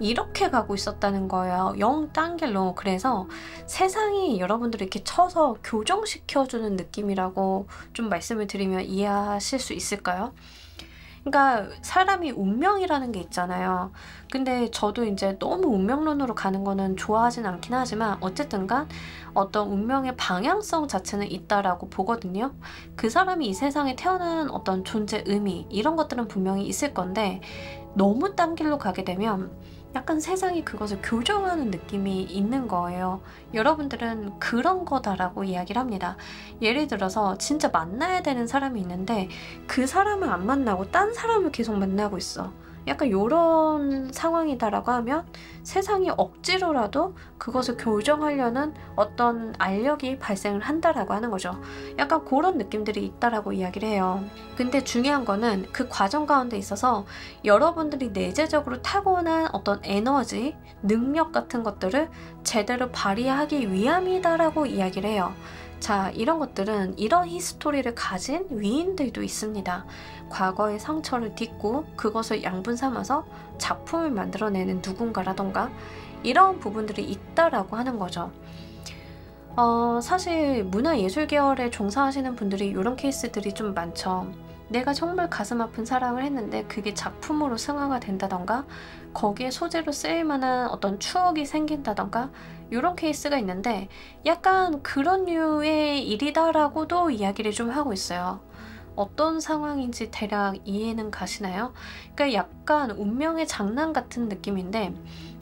이렇게 가고 있었다는 거예요. 영 딴 길로. 그래서 세상이 여러분들을 이렇게 쳐서 교정시켜주는 느낌이라고 좀 말씀을 드리면 이해하실 수 있을까요? 그러니까 사람이 운명이라는 게 있잖아요. 근데 저도 이제 너무 운명론으로 가는 거는 좋아하진 않긴 하지만 어쨌든간 어떤 운명의 방향성 자체는 있다라고 보거든요. 그 사람이 이 세상에 태어난 어떤 존재 의미 이런 것들은 분명히 있을 건데 너무 딴 길로 가게 되면 약간 세상이 그것을 교정하는 느낌이 있는 거예요. 여러분들은 그런 거다라고 이야기를 합니다. 예를 들어서 진짜 만나야 되는 사람이 있는데 그 사람을 안 만나고 딴 사람을 계속 만나고 있어. 약간 요런 상황이다라고 하면 세상이 억지로라도 그것을 교정하려는 어떤 알력이 발생을 한다라고 하는 거죠. 약간 그런 느낌들이 있다라고 이야기를 해요. 근데 중요한 거는 그 과정 가운데 있어서 여러분들이 내재적으로 타고난 어떤 에너지, 능력 같은 것들을 제대로 발휘하기 위함이다라고 이야기를 해요. 자, 이런 것들은 이런 히스토리를 가진 위인들도 있습니다. 과거의 상처를 딛고 그것을 양분 삼아서 작품을 만들어내는 누군가라던가 이런 부분들이 있다라고 하는 거죠. 사실 문화예술 계열에 종사하시는 분들이 이런 케이스들이 좀 많죠. 내가 정말 가슴 아픈 사랑을 했는데 그게 작품으로 승화가 된다던가 거기에 소재로 쓰일 만한 어떤 추억이 생긴다던가 이런 케이스가 있는데 약간 그런 류의 일이다라고도 이야기를 좀 하고 있어요. 어떤 상황인지 대략 이해는 가시나요? 그러니까 약간 운명의 장난 같은 느낌인데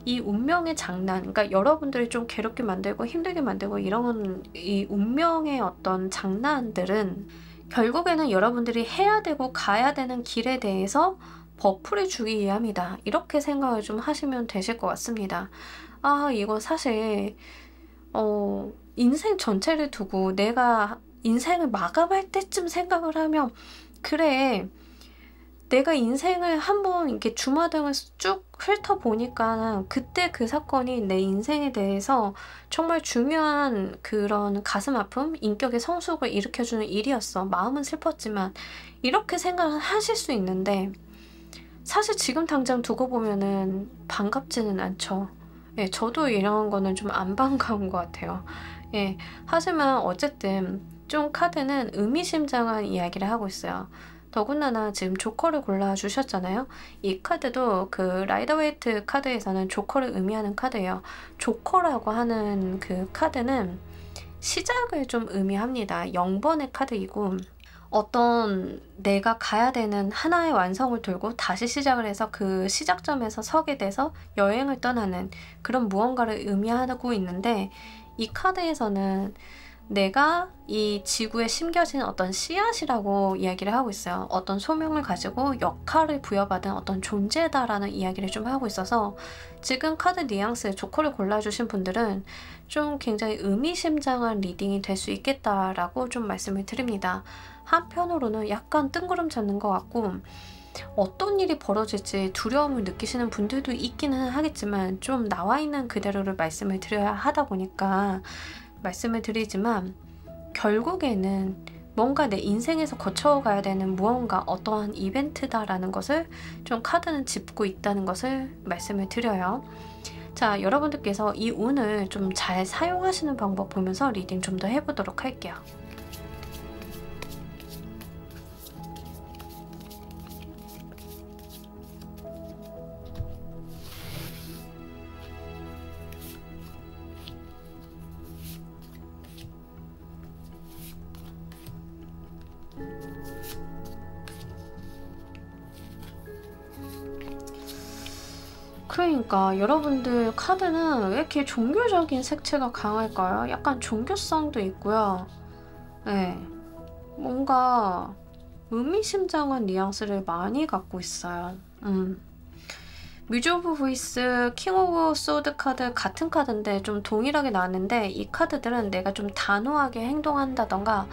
이 운명의 장난, 그러니까 여러분들이 좀 괴롭게 만들고 힘들게 만들고 이런 이 운명의 어떤 장난들은 결국에는 여러분들이 해야 되고 가야 되는 길에 대해서 버프를 주기 위함이다. 이렇게 생각을 좀 하시면 되실 것 같습니다. 이거 사실 인생 전체를 두고 내가 인생을 마감할 때쯤 생각을 하면 그래, 내가 인생을 한번 이렇게 주마등을 쭉 훑어보니까 그때 그 사건이 내 인생에 대해서 정말 중요한 그런 가슴 아픔, 인격의 성숙을 일으켜주는 일이었어. 마음은 슬펐지만 이렇게 생각을 하실 수 있는데 사실 지금 당장 두고 보면은 반갑지는 않죠. 예, 저도 이런 거는 좀 안 반가운 것 같아요. 예, 하지만 어쨌든 좀 카드는 의미심장한 이야기를 하고 있어요. 더군다나 지금 조커를 골라주셨잖아요. 이 카드도 그 라이더웨이트 카드에서는 조커를 의미하는 카드예요. 조커라고 하는 그 카드는 시작을 좀 의미합니다. 0번의 카드이고 어떤 내가 가야 되는 하나의 완성을 들고 다시 시작을 해서 그 시작점에서 서게 돼서 여행을 떠나는 그런 무언가를 의미하고 있는데 이 카드에서는 내가 이 지구에 심겨진 어떤 씨앗이라고 이야기를 하고 있어요. 어떤 소명을 가지고 역할을 부여받은 어떤 존재다라는 이야기를 좀 하고 있어서 지금 카드 뉘앙스 조커를 골라주신 분들은 좀 굉장히 의미심장한 리딩이 될 수 있겠다라고 좀 말씀을 드립니다. 한편으로는 약간 뜬구름 잡는 것 같고 어떤 일이 벌어질지 두려움을 느끼시는 분들도 있기는 하겠지만 좀 나와 있는 그대로를 말씀을 드려야 하다 보니까 말씀을 드리지만 결국에는 뭔가 내 인생에서 거쳐가야 되는 무언가 어떠한 이벤트다라는 것을 좀 카드는 짚고 있다는 것을 말씀을 드려요. 자, 여러분들께서 이 운을 좀 잘 사용하시는 방법 보면서 리딩 좀 더 해보도록 할게요. 그러니까 여러분들 카드는 왜 이렇게 종교적인 색채가 강할까요? 약간 종교성도 있고요. 네. 뭔가 의미심장한 뉘앙스를 많이 갖고 있어요. 뮤즈 오브 보이스, 킹 오브 소드 카드 같은 카드인데 좀 동일하게 나왔는데, 이 카드들은 내가 좀 단호하게 행동한다던가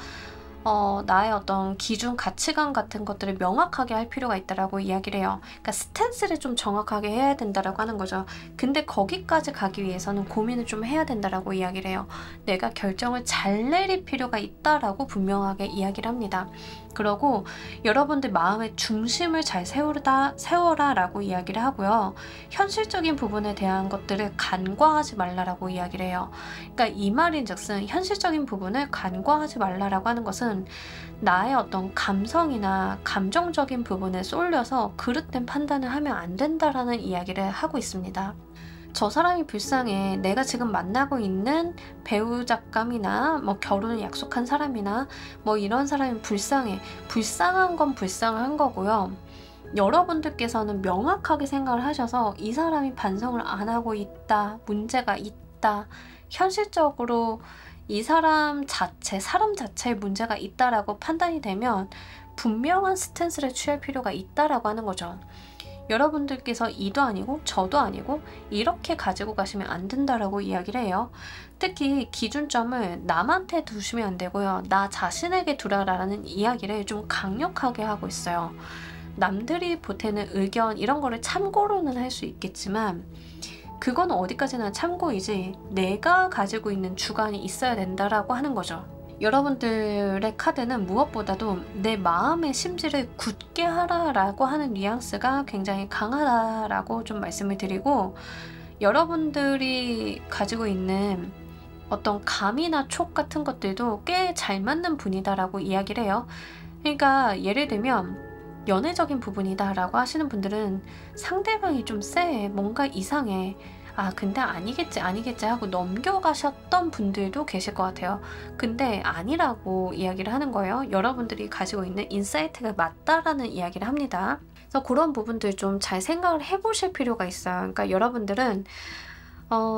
나의 어떤 기준, 가치관 같은 것들을 명확하게 할 필요가 있다라고 이야기를 해요. 그러니까 스탠스를 좀 정확하게 해야 된다라고 하는 거죠. 근데 거기까지 가기 위해서는 고민을 좀 해야 된다라고 이야기를 해요. 내가 결정을 잘 내릴 필요가 있다라고 분명하게 이야기를 합니다. 그러고 여러분들 마음의 중심을 잘 세워라 라고 이야기를 하고요. 현실적인 부분에 대한 것들을 간과하지 말라라고 이야기를 해요. 그러니까 이 말인즉슨 현실적인 부분을 간과하지 말라라고 하는 것은 나의 어떤 감성이나 감정적인 부분에 쏠려서 그릇된 판단을 하면 안 된다라는 이야기를 하고 있습니다. 저 사람이 불쌍해. 내가 지금 만나고 있는 배우작감이나 뭐 결혼을 약속한 사람이나 뭐 이런 사람이 불쌍해. 불쌍한 건 불쌍한 거고요. 여러분들께서는 명확하게 생각을 하셔서 이 사람이 반성을 안 하고 있다, 문제가 있다, 현실적으로 이 사람 자체에 문제가 있다라고 판단이 되면 분명한 스탠스를 취할 필요가 있다라고 하는 거죠. 여러분들께서 이도 아니고 저도 아니고 이렇게 가지고 가시면 안 된다라고 이야기를 해요. 특히 기준점을 남한테 두시면 안 되고요. 나 자신에게 두라라는 이야기를 좀 강력하게 하고 있어요. 남들이 보태는 의견 이런 거를 참고로는 할 수 있겠지만 그건 어디까지나 참고이지 내가 가지고 있는 주관이 있어야 된다라고 하는 거죠. 여러분들의 카드는 무엇보다도 내 마음의 심지를 굳게 하라라고 하는 뉘앙스가 굉장히 강하다라고 좀 말씀을 드리고, 여러분들이 가지고 있는 어떤 감이나 촉 같은 것들도 꽤 잘 맞는 분이다라고 이야기를 해요. 그러니까 예를 들면 연애적인 부분이다라고 하시는 분들은 상대방이 좀 쎄, 뭔가 이상해, 아 근데 아니겠지 하고 넘겨가셨던 분들도 계실 것 같아요. 근데 아니라고 이야기를 하는 거예요. 여러분들이 가지고 있는 인사이트가 맞다라는 이야기를 합니다. 그래서 그런 부분들 좀 잘 생각을 해보실 필요가 있어요. 그러니까 여러분들은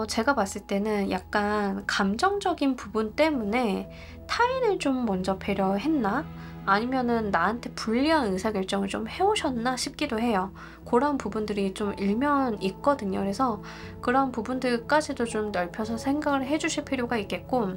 제가 봤을 때는 약간 감정적인 부분 때문에 타인을 좀 먼저 배려했나? 아니면은 나한테 불리한 의사결정을 좀 해오셨나 싶기도 해요. 그런 부분들이 좀 일면 있거든요. 그래서 그런 부분들까지도 좀 넓혀서 생각을 해주실 필요가 있겠고,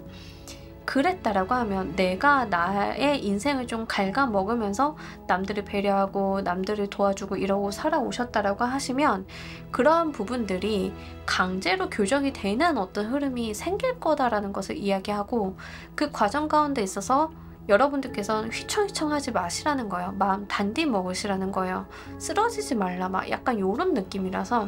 그랬다라고 하면 내가 나의 인생을 좀 갉아먹으면서 남들을 배려하고 남들을 도와주고 이러고 살아오셨다라고 하시면 그러한 부분들이 강제로 교정이 되는 어떤 흐름이 생길 거다라는 것을 이야기하고, 그 과정 가운데 있어서 여러분들께서는 휘청휘청하지 마시라는 거예요. 마음 단디 먹으시라는 거예요. 쓰러지지 말라, 막 약간 요런 느낌이라서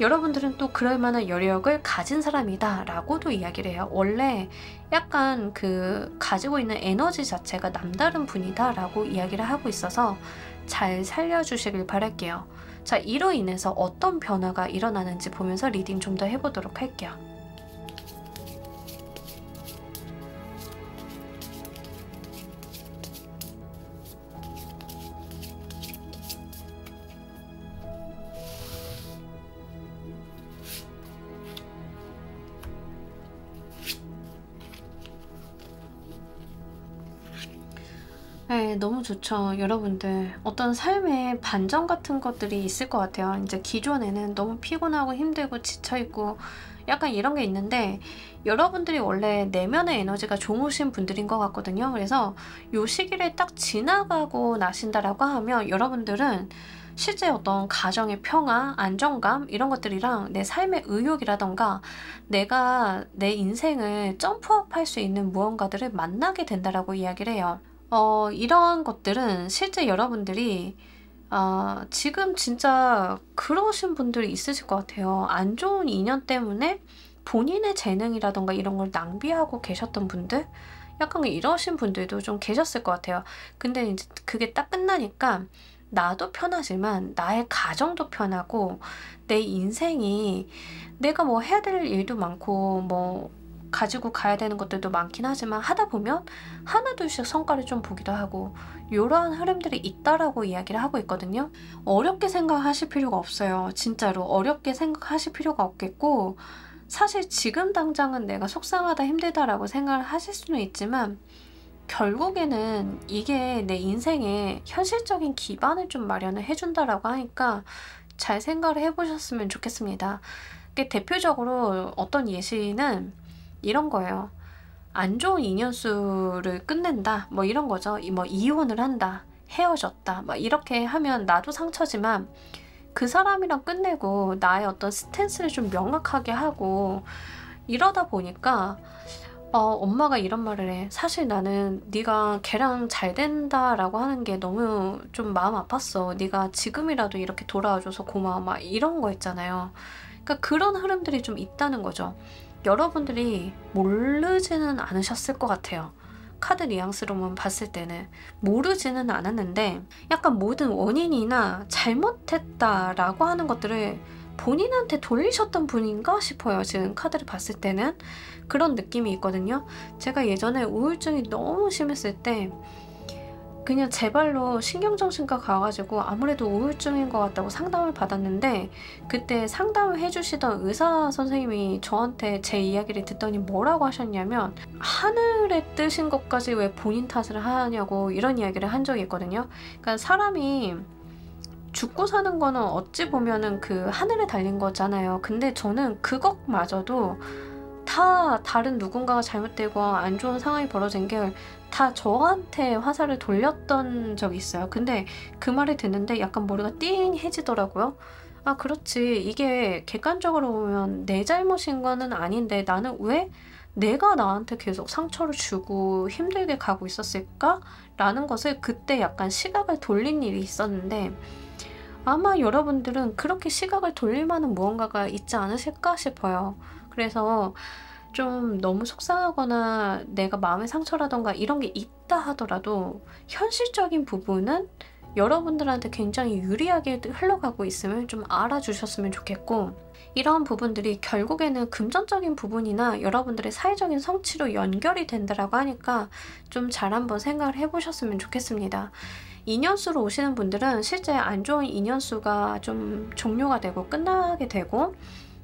여러분들은 또 그럴 만한 여력을 가진 사람이다 라고도 이야기를 해요. 원래 약간 그 가지고 있는 에너지 자체가 남다른 분이다 라고 이야기를 하고 있어서 잘 살려주시길 바랄게요. 자, 이로 인해서 어떤 변화가 일어나는지 보면서 리딩 좀 더 해보도록 할게요. 네, 너무 좋죠. 여러분들 어떤 삶의 반전 같은 것들이 있을 것 같아요. 이제 기존에는 너무 피곤하고 힘들고 지쳐있고 약간 이런 게 있는데, 여러분들이 원래 내면의 에너지가 좋으신 분들인 것 같거든요. 그래서 이 시기를 딱 지나가고 나신다라고 하면 여러분들은 실제 어떤 가정의 평화, 안정감 이런 것들이랑 내 삶의 의욕이라던가 내가 내 인생을 점프업할 수 있는 무언가들을 만나게 된다라고 이야기를 해요. 이런 것들은 실제 여러분들이 지금 진짜 그러신 분들이 있으실 것 같아요. 안 좋은 인연 때문에 본인의 재능이라던가 이런 걸 낭비하고 계셨던 분들? 약간 이러신 분들도 좀 계셨을 것 같아요. 근데 이제 그게 딱 끝나니까 나도 편하지만 나의 가정도 편하고 내 인생이 내가 뭐 해야 될 일도 많고 뭐 가지고 가야 되는 것들도 많긴 하지만 하다 보면 하나둘씩 성과를 좀 보기도 하고 이러한 흐름들이 있다라고 이야기를 하고 있거든요. 어렵게 생각하실 필요가 없어요. 진짜로 어렵게 생각하실 필요가 없겠고, 사실 지금 당장은 내가 속상하다 힘들다라고 생각을 하실 수는 있지만 결국에는 이게 내 인생에 현실적인 기반을 좀 마련을 해준다라고 하니까 잘 생각을 해보셨으면 좋겠습니다. 대표적으로 어떤 예시는 이런 거예요. 안 좋은 인연수를 끝낸다, 뭐 이런 거죠. 뭐 이혼을 한다, 헤어졌다, 막 이렇게 하면 나도 상처지만 그 사람이랑 끝내고 나의 어떤 스탠스를 좀 명확하게 하고 이러다 보니까 엄마가 이런 말을 해. 사실 나는 네가 걔랑 잘 된다라고 하는 게 너무 좀 마음 아팠어. 네가 지금이라도 이렇게 돌아와줘서 고마워. 막 이런 거 있잖아요. 그러니까 그런 흐름들이 좀 있다는 거죠. 여러분들이 모르지는 않으셨을 것 같아요. 카드 뉘앙스로만 봤을 때는 모르지는 않았는데 약간 모든 원인이나 잘못했다라고 하는 것들을 본인한테 돌리셨던 분인가 싶어요. 지금 카드를 봤을 때는 그런 느낌이 있거든요. 제가 예전에 우울증이 너무 심했을 때 그냥 제 발로 신경정신과 가가지고 아무래도 우울증인 것 같다고 상담을 받았는데, 그때 상담을 해주시던 의사 선생님이 저한테 제 이야기를 듣더니 뭐라고 하셨냐면 하늘에 뜨신 것까지 왜 본인 탓을 하냐고 이런 이야기를 한 적이 있거든요. 그러니까 사람이 죽고 사는 거는 어찌 보면은 그 하늘에 달린 거잖아요. 근데 저는 그것마저도 다 다른 누군가가 잘못되고 안 좋은 상황이 벌어진 게 다 저한테 화살을 돌렸던 적이 있어요. 근데 그 말을 듣는데 약간 머리가 띵해지더라고요. 아, 그렇지. 이게 객관적으로 보면 내 잘못인 거는 아닌데 나는 왜 내가 나한테 계속 상처를 주고 힘들게 가고 있었을까? 라는 것을 그때 약간 시각을 돌린 일이 있었는데, 아마 여러분들은 그렇게 시각을 돌릴 만한 무언가가 있지 않으실까 싶어요. 그래서 좀 너무 속상하거나 내가 마음의 상처라던가 이런 게 있다 하더라도 현실적인 부분은 여러분들한테 굉장히 유리하게 흘러가고 있음을 좀 알아주셨으면 좋겠고, 이러한 부분들이 결국에는 금전적인 부분이나 여러분들의 사회적인 성취로 연결이 된다라고 하니까 좀 잘 한번 생각을 해보셨으면 좋겠습니다. 인연수로 오시는 분들은 실제 안 좋은 인연수가 좀 종료가 되고 끝나게 되고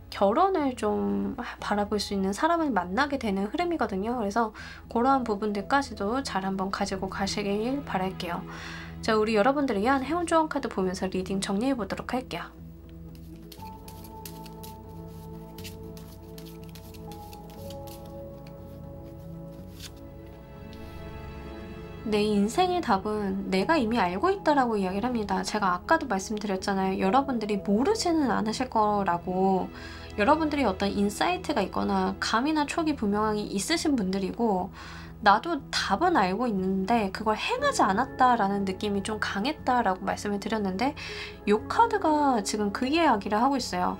결혼을 좀 바라볼 수 있는 사람을 만나게 되는 흐름이거든요. 그래서 그러한 부분들까지도 잘 한번 가지고 가시길 바랄게요. 자, 우리 여러분들을 위한 행운 조언 카드 보면서 리딩 정리해 보도록 할게요. 내 인생의 답은 내가 이미 알고 있다라고 이야기를 합니다. 제가 아까도 말씀드렸잖아요. 여러분들이 모르지는 않으실 거라고. 여러분들이 어떤 인사이트가 있거나 감이나 촉이 분명히 있으신 분들이고, 나도 답은 알고 있는데 그걸 행하지 않았다라는 느낌이 좀 강했다라고 말씀을 드렸는데, 이 카드가 지금 그 이야기를 하고 있어요.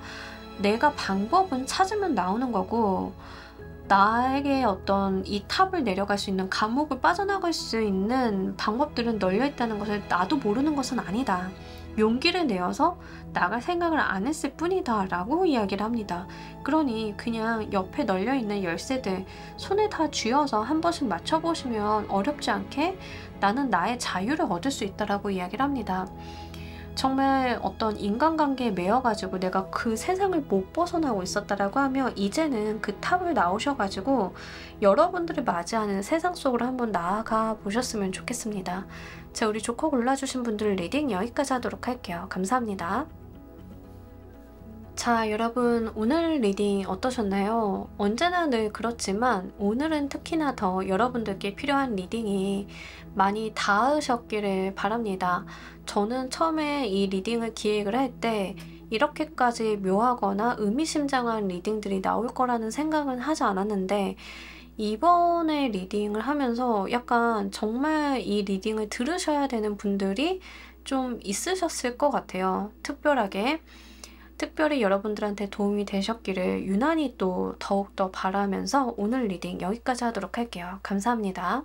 내가 방법은 찾으면 나오는 거고, 나에게 어떤 이 탑을 내려갈 수 있는 감옥을 빠져나갈 수 있는 방법들은 널려 있다는 것을 나도 모르는 것은 아니다. 용기를 내어서 나갈 생각을 안 했을 뿐이다 라고 이야기를 합니다. 그러니 그냥 옆에 널려 있는 열쇠들 손에 다 쥐어서 한 번씩 맞춰보시면 어렵지 않게 나는 나의 자유를 얻을 수 있다라고 이야기를 합니다. 정말 어떤 인간관계에 매여가지고 내가 그 세상을 못 벗어나고 있었다라고 하면 이제는 그 탑을 나오셔가지고 여러분들을 맞이하는 세상 속으로 한번 나아가 보셨으면 좋겠습니다. 자, 우리 조커 골라주신 분들 리딩 여기까지 하도록 할게요. 감사합니다. 자, 여러분 오늘 리딩 어떠셨나요? 언제나 늘 그렇지만 오늘은 특히나 더 여러분들께 필요한 리딩이 많이 닿으셨기를 바랍니다. 저는 처음에 이 리딩을 기획을 할 때 이렇게까지 묘하거나 의미심장한 리딩들이 나올 거라는 생각은 하지 않았는데, 이번에 리딩을 하면서 약간 정말 이 리딩을 들으셔야 되는 분들이 좀 있으셨을 것 같아요. 특별히 여러분들한테 도움이 되셨기를 유난히 또 더욱더 바라면서 오늘 리딩 여기까지 하도록 할게요. 감사합니다.